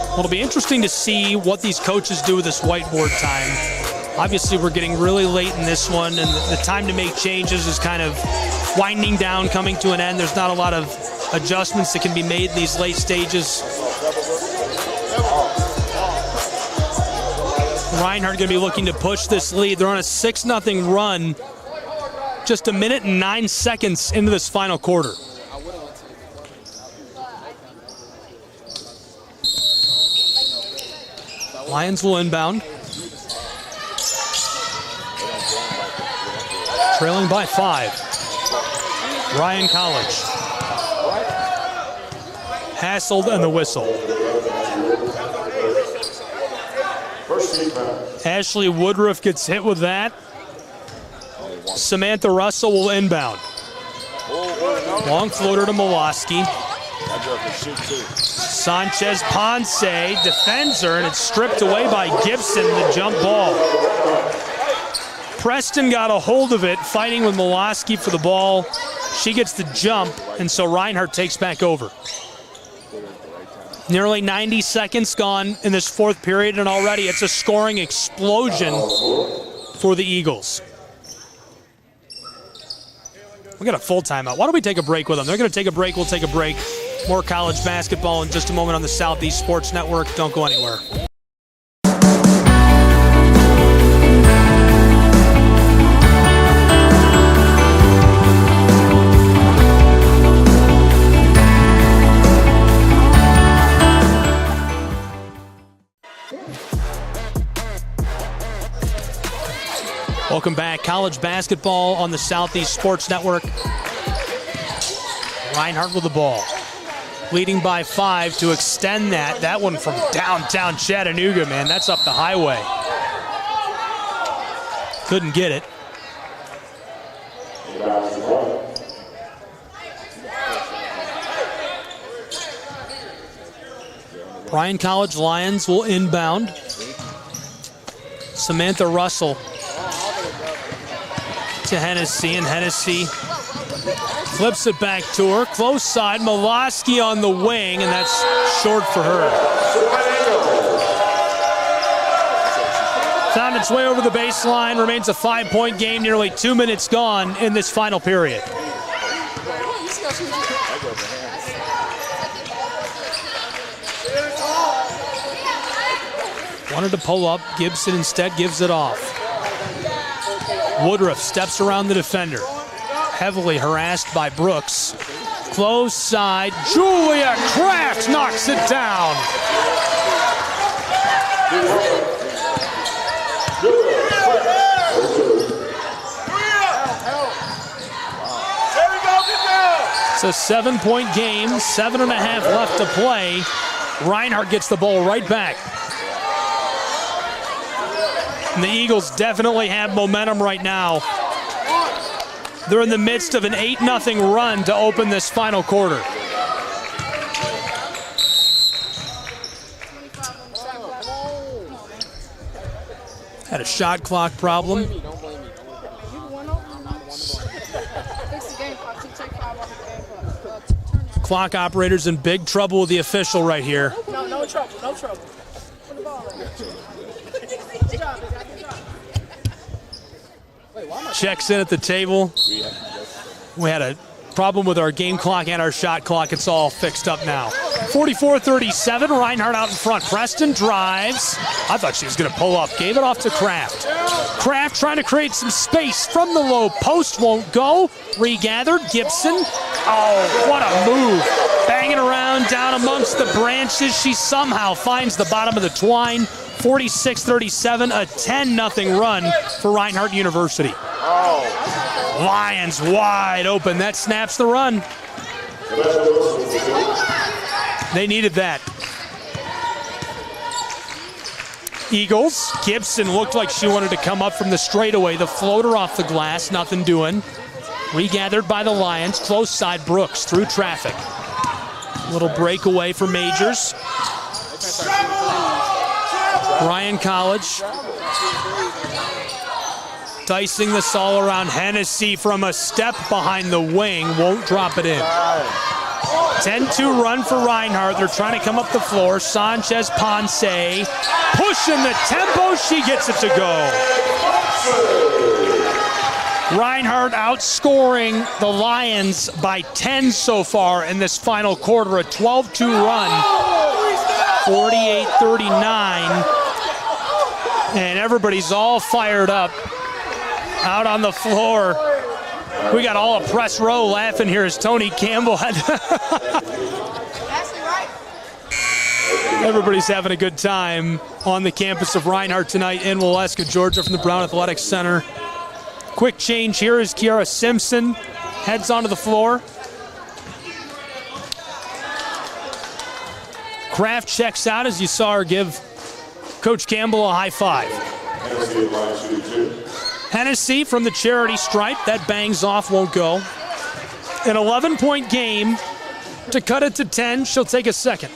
Well, it'll be interesting to see what these coaches do with this whiteboard time. Obviously, we're getting really late in this one, and the time to make changes is kind of winding down, coming to an end. There's not a lot of adjustments that can be made in these late stages. Reinhardt going to be looking to push this lead. They're on a 6-0 run just 1 minute and 9 seconds into this final quarter. Lions will inbound. Trailing by 5. Bryan College. Hassled and the whistle. Ashley Woodruff gets hit with that. Samantha Russell will inbound. Long floater to Moloski. Sanchez Ponce defends her, and it's stripped away by Gibson, the jump ball. Preston got a hold of it, fighting with Moloski for the ball. She gets the jump, and so Reinhardt takes back over. Nearly 90 seconds gone in this fourth period, and already it's a scoring explosion for the Eagles. We got a full timeout. Why don't we take a break with them? They're going to take a break. We'll take a break. More college basketball in just a moment on the Southeast Sports Network. Don't go anywhere. Welcome back. College basketball on the Southeast Sports Network. Reinhardt with the ball. Leading by 5 to extend that. That one from downtown Chattanooga, man. That's up the highway. Couldn't get it. Bryan College Lions will inbound. Samantha Russell to Hennessy, and Hennessy flips it back to her. Close side, Moloski on the wing, and that's short for her. Found its way over the baseline. Remains a 5-point game, nearly 2 minutes gone in this final period. Wanted to pull up. Gibson instead gives it off. Woodruff steps around the defender. Heavily harassed by Brooks. Close side. Julia Kraft knocks it down. It's a 7-point game. 7.5 left to play. Reinhardt gets the ball right back. And the Eagles definitely have momentum right now. They're in the midst of an 8-0 run to open this final quarter. Had a shot clock problem. Clock operator's in big trouble with the official right here. No trouble, no trouble. Put the ball right. Checks in at the table. We had a problem with our game clock and our shot clock. It's all fixed up now. 44-37, Reinhardt out in front. Preston drives. I thought she was going to pull up. Gave it off to Kraft. Kraft trying to create some space from the low post. Won't go. Regathered. Gibson. Oh, what a move. Banging around down amongst the branches. She somehow finds the bottom of the twine. 46-37, a 10-0 run for Reinhardt University. Lions wide open. That snaps the run. They needed that. Eagles. Gibson looked like she wanted to come up from the straightaway. The floater off the glass, nothing doing. Regathered by the Lions. Close side, Brooks through traffic. Little breakaway for Majors. Bryan College dicing this all around. Hennessy from a step behind the wing, won't drop it in. 10-2 run for Reinhardt. They're trying to come up the floor. Sanchez Ponce pushing the tempo. She gets it to go. Reinhardt outscoring the Lions by 10 so far in this final quarter. A 12-2 run. 48-39. And everybody's all fired up out on the floor We got all of press row laughing here as Tony Campbell had. Everybody's having a good time on the campus of Reinhardt tonight in Waleska, Georgia, from the Brown Athletics Center. Quick change here as Kiara Simpson heads onto the floor. Kraft checks out as you saw her give Coach Campbell a high five. Hennessy from the charity stripe. That bangs off, won't go. An 11-point game to cut it to 10. She'll take a second.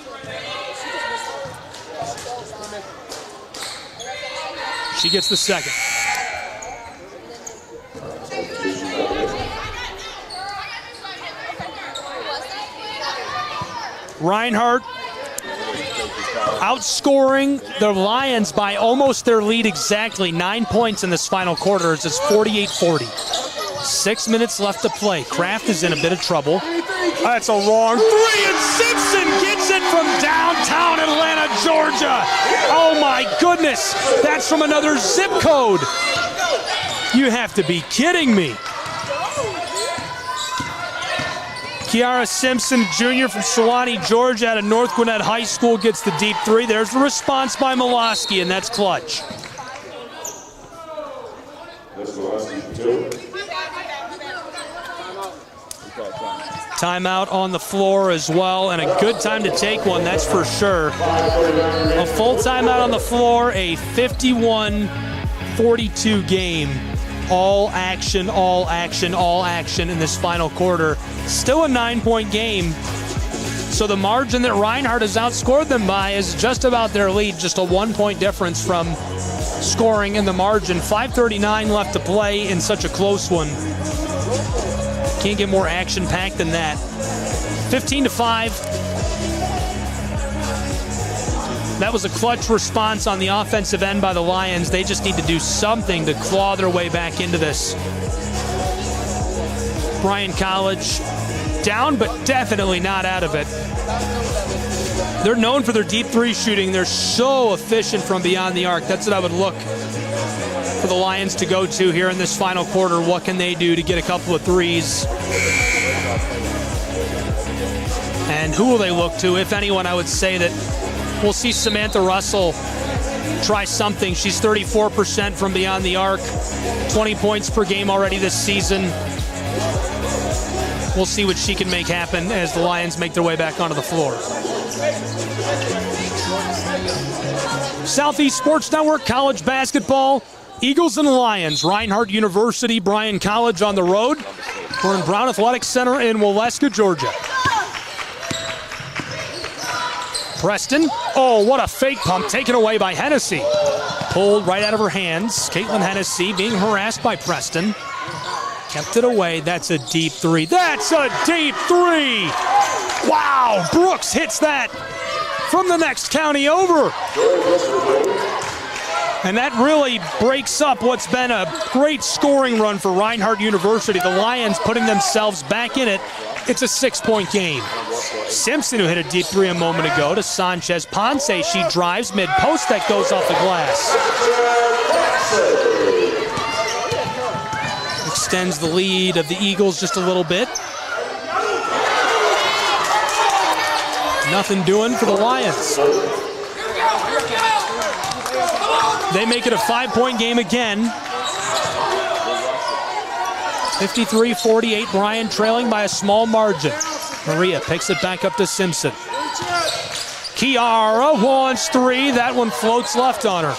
She gets the second. Reinhardt outscoring the Lions by almost their lead exactly. 9 points in this final quarter as it's 48-40. 6 minutes left to play. Kraft is in a bit of trouble. That's a long three, and Simpson gets it from downtown Atlanta, Georgia. Oh my goodness, that's from another zip code. You have to be kidding me. Kiara Simpson, junior from Sewanee, Georgia, out of North Gwinnett High School, gets the deep three. There's the response by Miloski, and that's clutch. Timeout on the floor as well, and a good time to take one, that's for sure. A full timeout on the floor, a 51-42 game. All action, all action, all action in this final quarter. Still a 9-point game. So the margin that Reinhardt has outscored them by is just about their lead, just a 1-point difference from scoring in the margin. 5:39 left to play in such a close one. Can't get more action-packed than that. 15-5. That was a clutch response on the offensive end by the Lions. They just need to do something to claw their way back into this. Bryan College down, but definitely not out of it. They're known for their deep three shooting. They're so efficient from beyond the arc. That's what I would look for the Lions to go to here in this final quarter. What can they do to get a couple of threes? And who will they look to? If anyone, I would say that we'll see Samantha Russell try something. She's 34% from beyond the arc, 20 points per game already this season. We'll see what she can make happen as the Lions make their way back onto the floor. Southeast Sports Network, college basketball, Eagles and Lions. Reinhardt University, Bryan College on the road. We're in Brown Athletics Center in Waleska, Georgia. Preston, oh, what a fake pump, taken away by Hennessy. Pulled right out of her hands. Caitlin Hennessy being harassed by Preston. Kept it away, that's a deep three. That's a deep three! Wow, Brooks hits that from the next county over. And that really breaks up what's been a great scoring run for Reinhardt University. The Lions putting themselves back in it. It's a 6-point game. Simpson, who hit a deep three a moment ago, to Sanchez. Ponce, she drives mid-post, that goes off the glass. Extends the lead of the Eagles just a little bit. Nothing doing for the Lions. They make it a 5-point game again. 53-48, Bryan trailing by a small margin. Maria picks it back up to Simpson. Kiara wants three. That one floats left on her.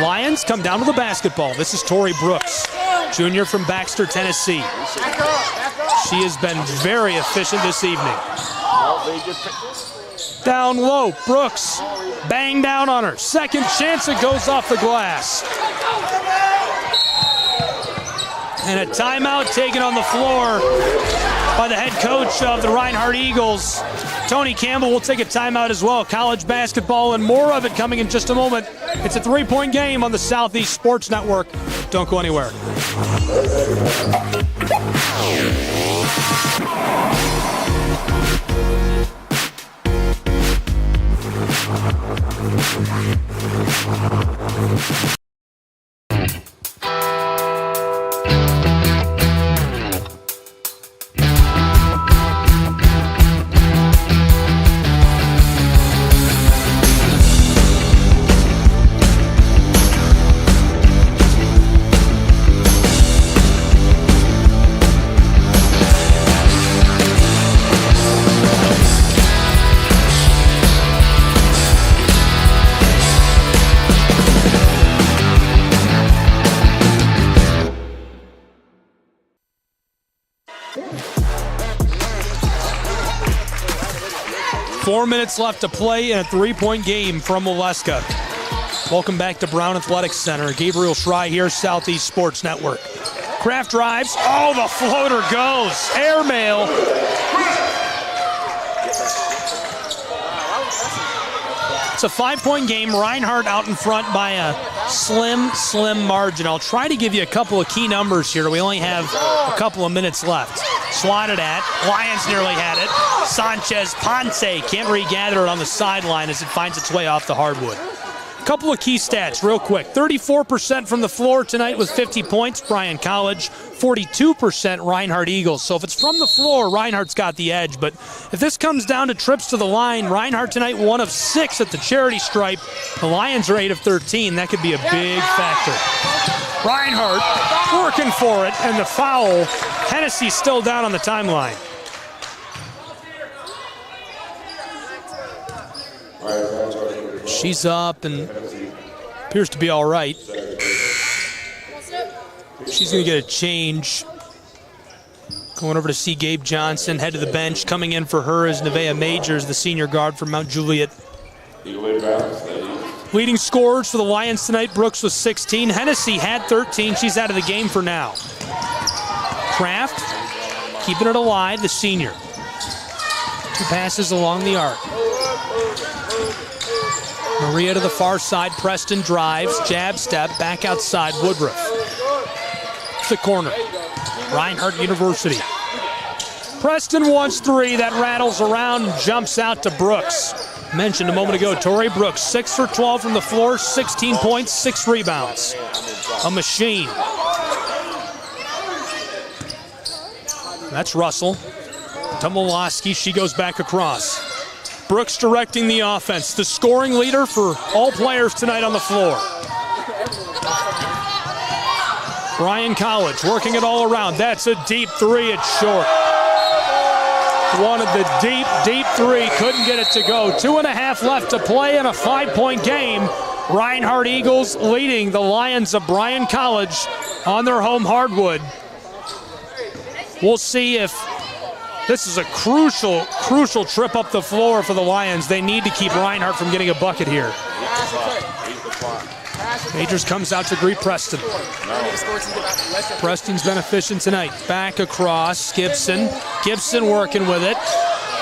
Lions come down to the basketball. This is Tori Brooks, junior from Baxter, Tennessee. She has been very efficient this evening. Down low, Brooks, bang down on her. Second chance, it goes off the glass. And a timeout taken on the floor by the head coach of the Reinhardt Eagles. Tony Campbell will take a timeout as well. College basketball and more of it coming in just a moment. It's a 3-point game on the Southeast Sports Network. Don't go anywhere. 4 minutes left to play in a 3-point game from Waleska. Welcome back to Brown Athletics Center. Gabriel Schrei here, Southeast Sports Network. Kraft drives. Oh, the floater goes. Airmail. It's a 5-point game. Reinhardt out in front by a slim margin. I'll try to give you a couple of key numbers here. We only have a couple of minutes left. Swatted at. Lions nearly had it. Sanchez Ponce can't regather it on the sideline as it finds its way off the hardwood. A couple of key stats real quick. 34% from the floor tonight with 50 points. Bryan College. 42% Reinhardt Eagles. So if it's from the floor, Reinhardt's got the edge. But if this comes down to trips to the line, Reinhardt tonight 1 of 6 at the charity stripe. The Lions are 8 of 13. That could be a big factor. Reinhardt working for it, and the foul. Hennessy still down on the timeline. She's up and appears to be all right. She's going to get a change. Going over to see Gabe Johnson, head to the bench. Coming in for her is Nevaeh Majors, the senior guard from Mount Juliet. Leading scorers for the Lions tonight, Brooks with 16. Hennessy had 13. She's out of the game for now. Kraft keeping it alive, the senior. 2 passes along the arc. Maria to the far side. Preston drives, jab step, back outside. Woodruff. The corner. Reinhardt University. Preston wants 3. That rattles around and jumps out to Brooks. Mentioned a moment ago, Torrey Brooks, 6 for 12 from the floor, 16 points, 6 rebounds. A machine. That's Russell. To Molosky, she goes back across. Brooks directing the offense, the scoring leader for all players tonight on the floor. Bryan College working it all around. That's a deep 3, it's short. Wanted the deep 3, couldn't get it to go. 2.5 left to play in a 5-point game. Reinhardt Eagles leading the Lions of Bryan College on their home hardwood. We'll see if this is a crucial trip up the floor for the Lions. They need to keep Reinhardt from getting a bucket here. Majors comes out to greet Preston. Preston's been efficient tonight. Back across, Gibson. Gibson working with it.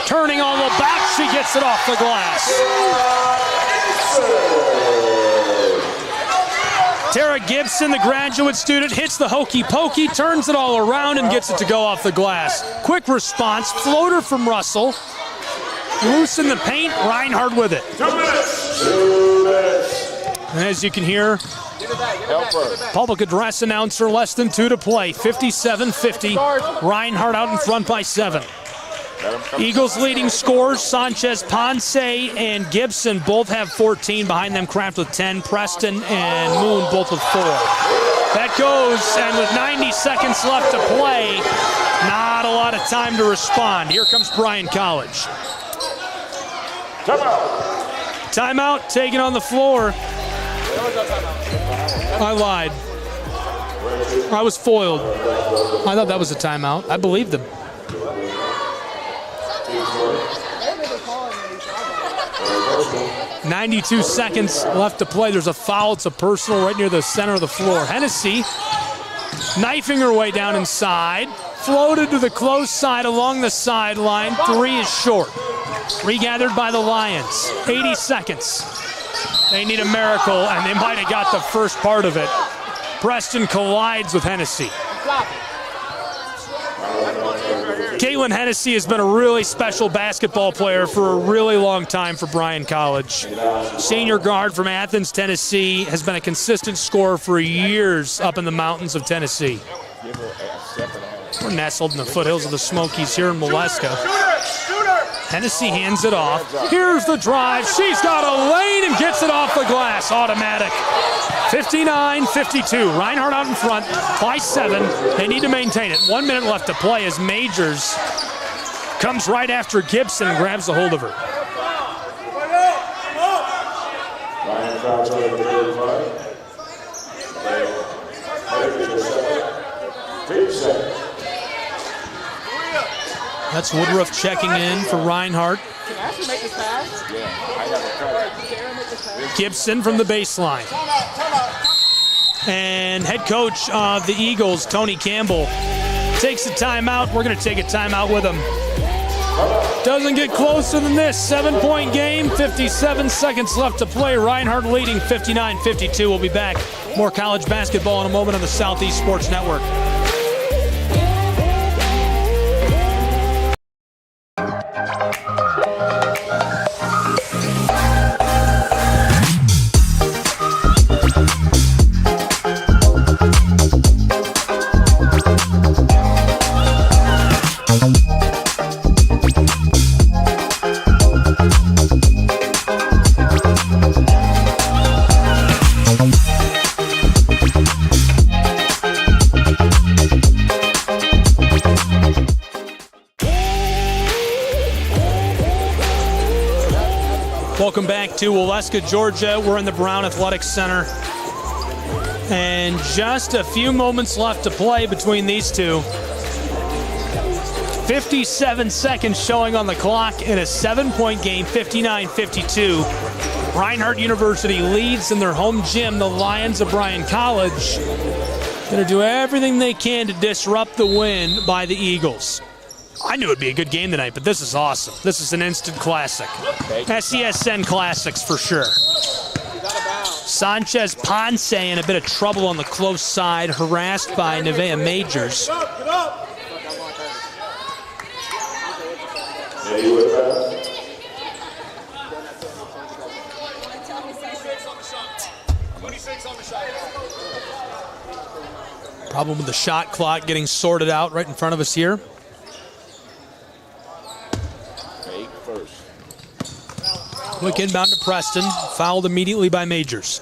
Turning on the back, she gets it off the glass. Tara Gibson, the graduate student, hits the hokey pokey, turns it all around and gets it to go off the glass. Quick response, floater from Russell. Loose in the paint, Reinhardt with it. 2 minutes. And as you can hear, public address announcer, less than 2 to play. 57-50. Reinhardt out in front by 7. Eagles leading scorers, Sanchez, Ponce, and Gibson both have 14. Behind them, Kraft with 10. Preston and Moon both with 4. That goes, and with 90 seconds left to play, not a lot of time to respond. Here comes Bryan College. Timeout taken on the floor. I lied. I was foiled. I thought that was a timeout. I believed them. .92 seconds left to play. There's a foul. It's a personal right near the center of the floor. Hennessy knifing her way down inside. Floated to the close side along the sideline. 3 is short. Regathered by the Lions. 80 seconds. They need a miracle, and they might have got the first part of it. Preston collides with Hennessy. Caitlin Hennessy has been a really special basketball player for a really long time for Bryan College. Senior guard from Athens, Tennessee, has been a consistent scorer for years up in the mountains of Tennessee. We're nestled in the foothills of the Smokies here in Waleska. Hennessy hands it off. Here's the drive. She's got a lane and gets it off the glass. Automatic. 59-52. Reinhardt out in front by 7. They need to maintain it. 1 minute left to play as Majors comes right after Gibson and grabs a hold of her. That's Woodruff checking in for Reinhardt. Can Ashley make this pass? Yeah, I have a cut. Gibson from the baseline. And head coach of the Eagles, Tony Campbell, takes a timeout. We're going to take a timeout with him. Doesn't get closer than this. 7-point game, 57 seconds left to play. Reinhardt leading 59-52. We'll be back. More college basketball in a moment on the Southeast Sports Network. Welcome back to Waleska, Georgia. We're in the Brown Athletics Center. And just a few moments left to play between these two. 57 seconds showing on the clock in a 7-point game, 59-52. Reinhardt University leads in their home gym, the Lions of Bryan College. Going to do everything they can to disrupt the win by the Eagles. I knew it'd be a good game tonight, but this is awesome. This is an instant classic. SESN classics for sure. Sanchez Ponce in a bit of trouble on the close side, harassed by Nevaeh Majors. Problem with the shot clock getting sorted out right in front of us here. Quick inbound to Preston, fouled immediately by Majors.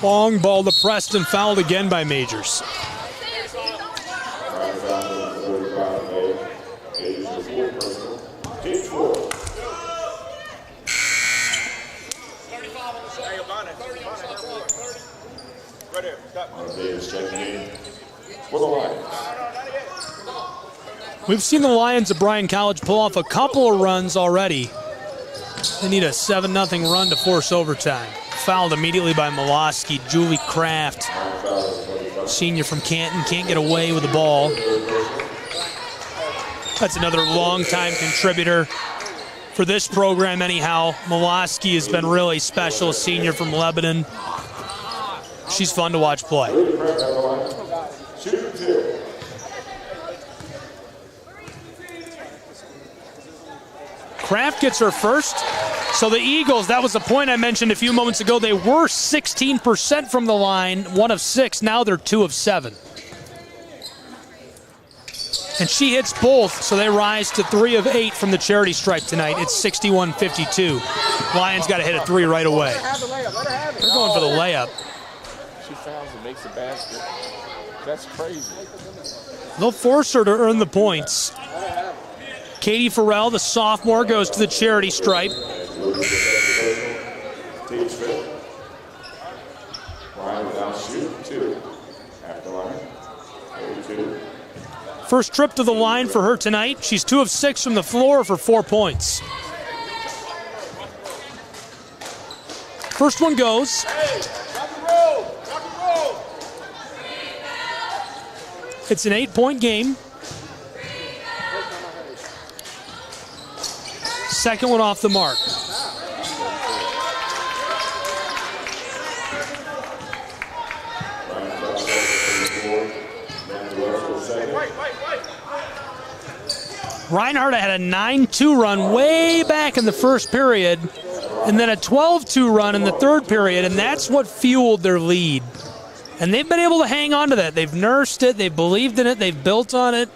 Long ball to Preston, fouled again by Majors. We've seen the Lions of Bryan College pull off a couple of runs already. They need a 7-0 run to force overtime. Fouled immediately by Molosky. Julie Kraft, senior from Canton, can't get away with the ball. That's another long-time contributor for this program anyhow. Molosky has been really special, senior from Lebanon. She's fun to watch play. Kraft gets her first. So the Eagles, that was the point I mentioned a few moments ago. They were 16% from the line, 1 of 6. Now they're 2 of 7. And she hits both, so they rise to 3 of 8 from the charity stripe tonight. It's 61-52. Lions got to hit a 3 right away. They're going for the layup. She fouls and makes a basket. That's crazy. They'll force her to earn the points. Katie Farrell, the sophomore, goes to the charity stripe. First trip to the line for her tonight. She's 2 of 6 from the floor for 4 points. First one goes. It's an 8-point game. Second one off the mark. Reinhardt had a 9-2 run way back in the first period, and then a 12-2 run in the third period, and that's what fueled their lead. And they've been able to hang on to that. They've nursed it, they've believed in it, they've built on it.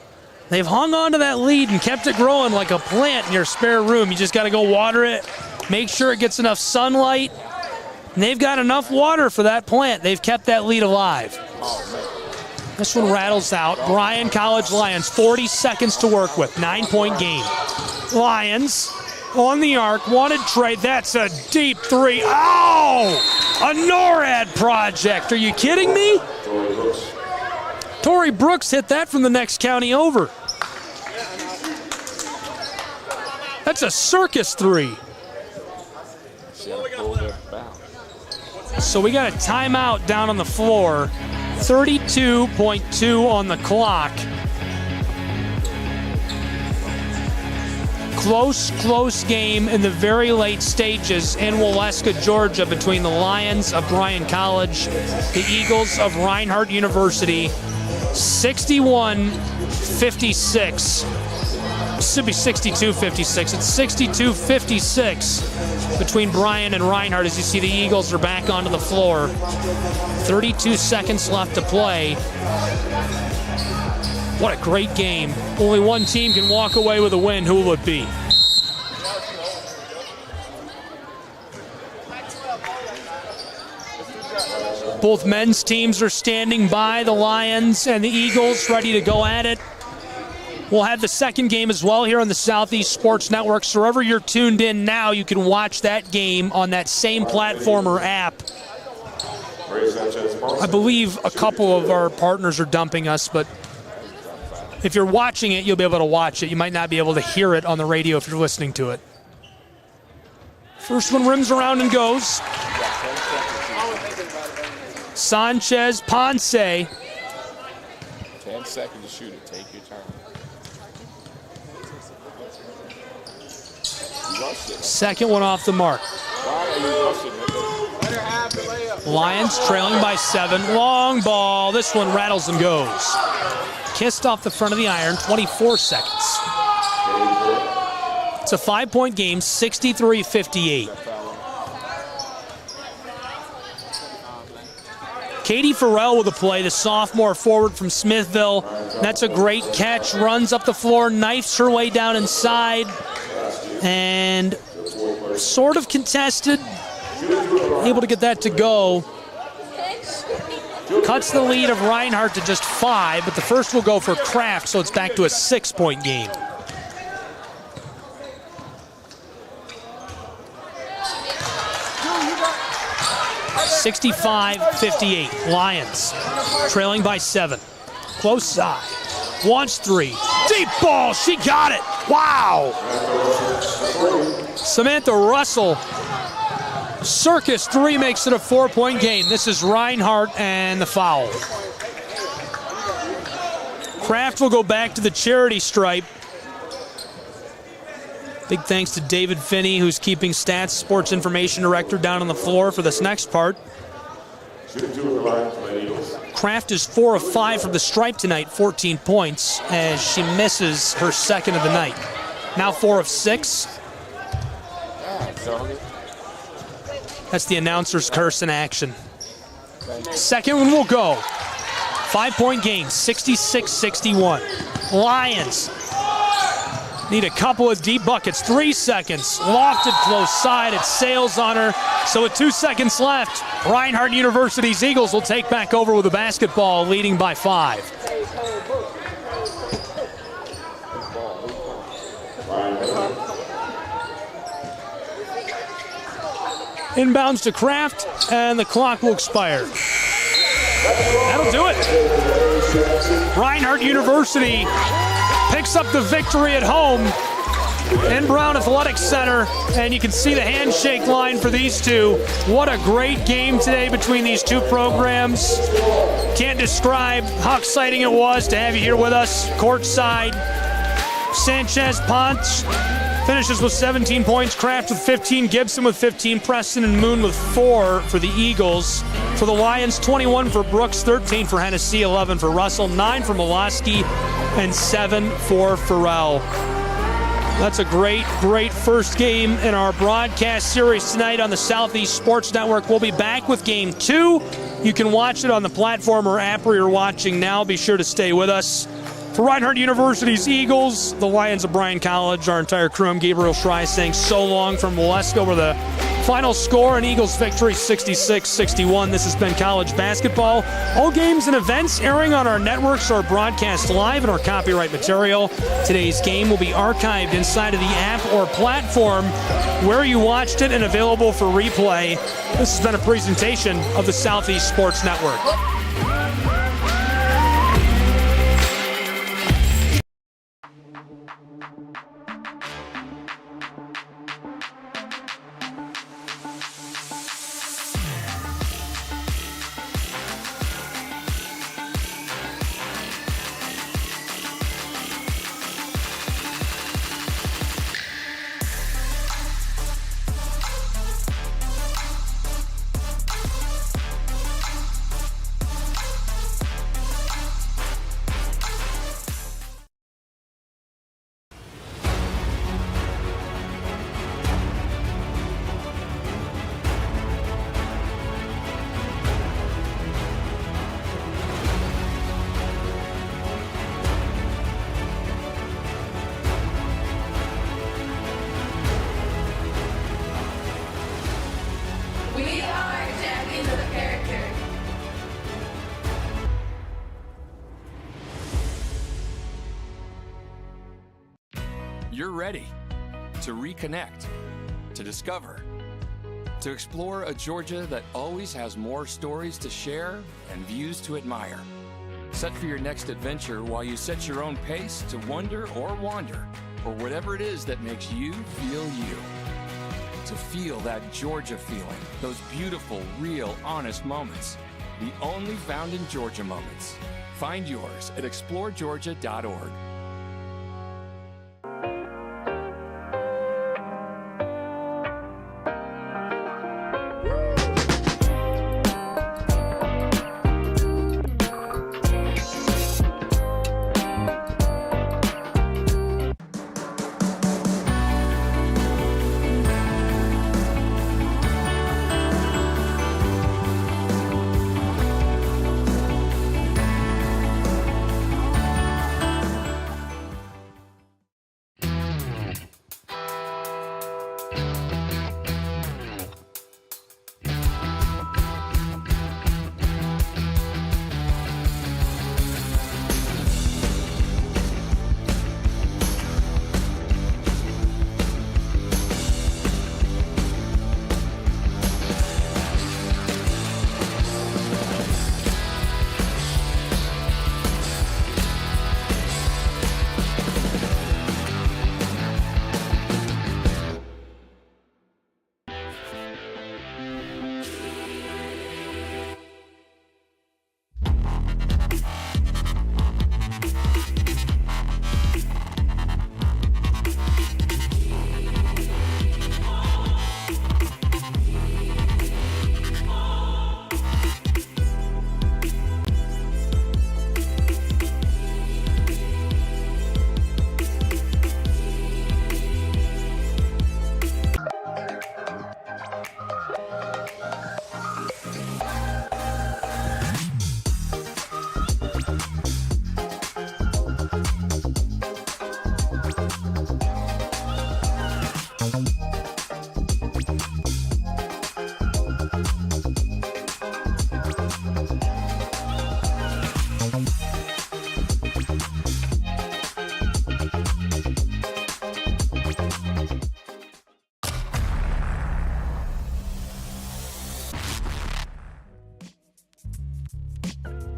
They've hung on to that lead and kept it growing like a plant in your spare room. You just got to go water it, make sure it gets enough sunlight, and they've got enough water for that plant. They've kept that lead alive. This one rattles out. Bryan College Lions, 40 seconds to work with. 9-point game. Lions on the arc. Wanted trade. That's a deep three. Oh! A NORAD project. Are you kidding me? Torrey Brooks hit that from the next county over. That's a circus three. So we got a timeout down on the floor. 32.2 on the clock. Close game in the very late stages in Waleska, Georgia, between the Lions of Bryan College, the Eagles of Reinhardt University. 61-56. Should be 62-56. It's 62-56 between Bryan and Reinhardt as you see the Eagles are back onto the floor. 32 seconds left to play. What a great game. Only one team can walk away with a win. Who will it be? Both men's teams are standing by, the Lions and the Eagles, ready to go at it. We'll have the second game as well here on the Southeast Sports Network. So wherever you're tuned in now, you can watch that game on that same platform or app. I believe a couple of our partners are dumping us, but if you're watching it, you'll be able to watch it. You might not be able to hear it on the radio if you're listening to it. First one rims around and goes. Sanchez Ponce. 10 seconds to shoot it. Take your time. Second one off the mark. Lions trailing by 7. Long ball. This one rattles and goes. Kissed off the front of the iron. 24 seconds. It's a 5-point game. 63-58. Katie Farrell with a play, the sophomore forward from Smithville. That's a great catch. Runs up the floor, knifes her way down inside. And sort of contested. Able to get that to go. Cuts the lead of Reinhardt to just 5, but the first will go for Kraft, so it's back to a 6-point game. (65-58). Lions trailing by 7. Close side. Wants 3. Deep ball. She got it. Wow. Samantha Russell. Circus 3 makes it a 4-point game. This is Reinhardt and the foul. Kraft will go back to the charity stripe. Big thanks to David Finney, who's keeping stats, sports information director, down on the floor for this next part. Kraft is 4 of 5 from the stripe tonight, 14 points, as she misses her second of the night. Now 4 of 6. That's the announcer's curse in action. Second one will go. 5-point game, 66-61. Lions need a couple of deep buckets. 3 seconds. Lofted close side. It sails on her. So with 2 seconds left, Reinhardt University's Eagles will take back over with a basketball, leading by 5. Inbounds to Kraft, and the clock will expire. That'll do it. Reinhardt University picks up the victory at home in Brown Athletic Center, and you can see the handshake line for these two. What a great game today between these two programs. Can't describe how exciting it was to have you here with us courtside. Sanchez Ponce finishes with 17 points, Kraft with 15, Gibson with 15, Preston and Moon with 4 for the Eagles. For the Lions, 21 for Brooks, 13 for Hennessy, 11 for Russell, 9 for Molosky, and 7 for Farrell. That's a great first game in our broadcast series tonight on the Southeast Sports Network. We'll be back with Game 2. You can watch it on the platform or app where you're watching now. Be sure to stay with us. For Reinhardt University's Eagles, the Lions of Bryan College, our entire crew, I'm Gabriel Schrey saying so long from Waleska, where the Final score, an Eagles victory, 66-61. This has been college basketball. All games and events airing on our networks are broadcast live in our copyright material. Today's game will be archived inside of the app or platform where you watched it and available for replay. This has been a presentation of the Southeast Sports Network. You're ready to reconnect, to discover, to explore a Georgia that always has more stories to share and views to admire. Set for your next adventure while you set your own pace to wonder or wander, or whatever it is that makes you feel you. To feel that Georgia feeling, those beautiful, real, honest moments. The only found in Georgia moments. Find yours at exploregeorgia.org.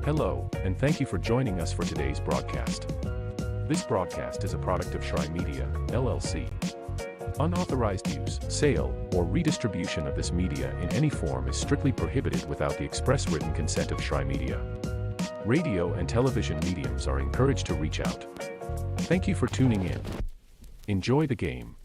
Hello, and thank you for joining us for today's broadcast. This broadcast is a product of Shrine Media, LLC. Unauthorized use, sale, or redistribution of this media in any form is strictly prohibited without the express written consent of Shrine Media. Radio and television mediums are encouraged to reach out. Thank you for tuning in. Enjoy the game.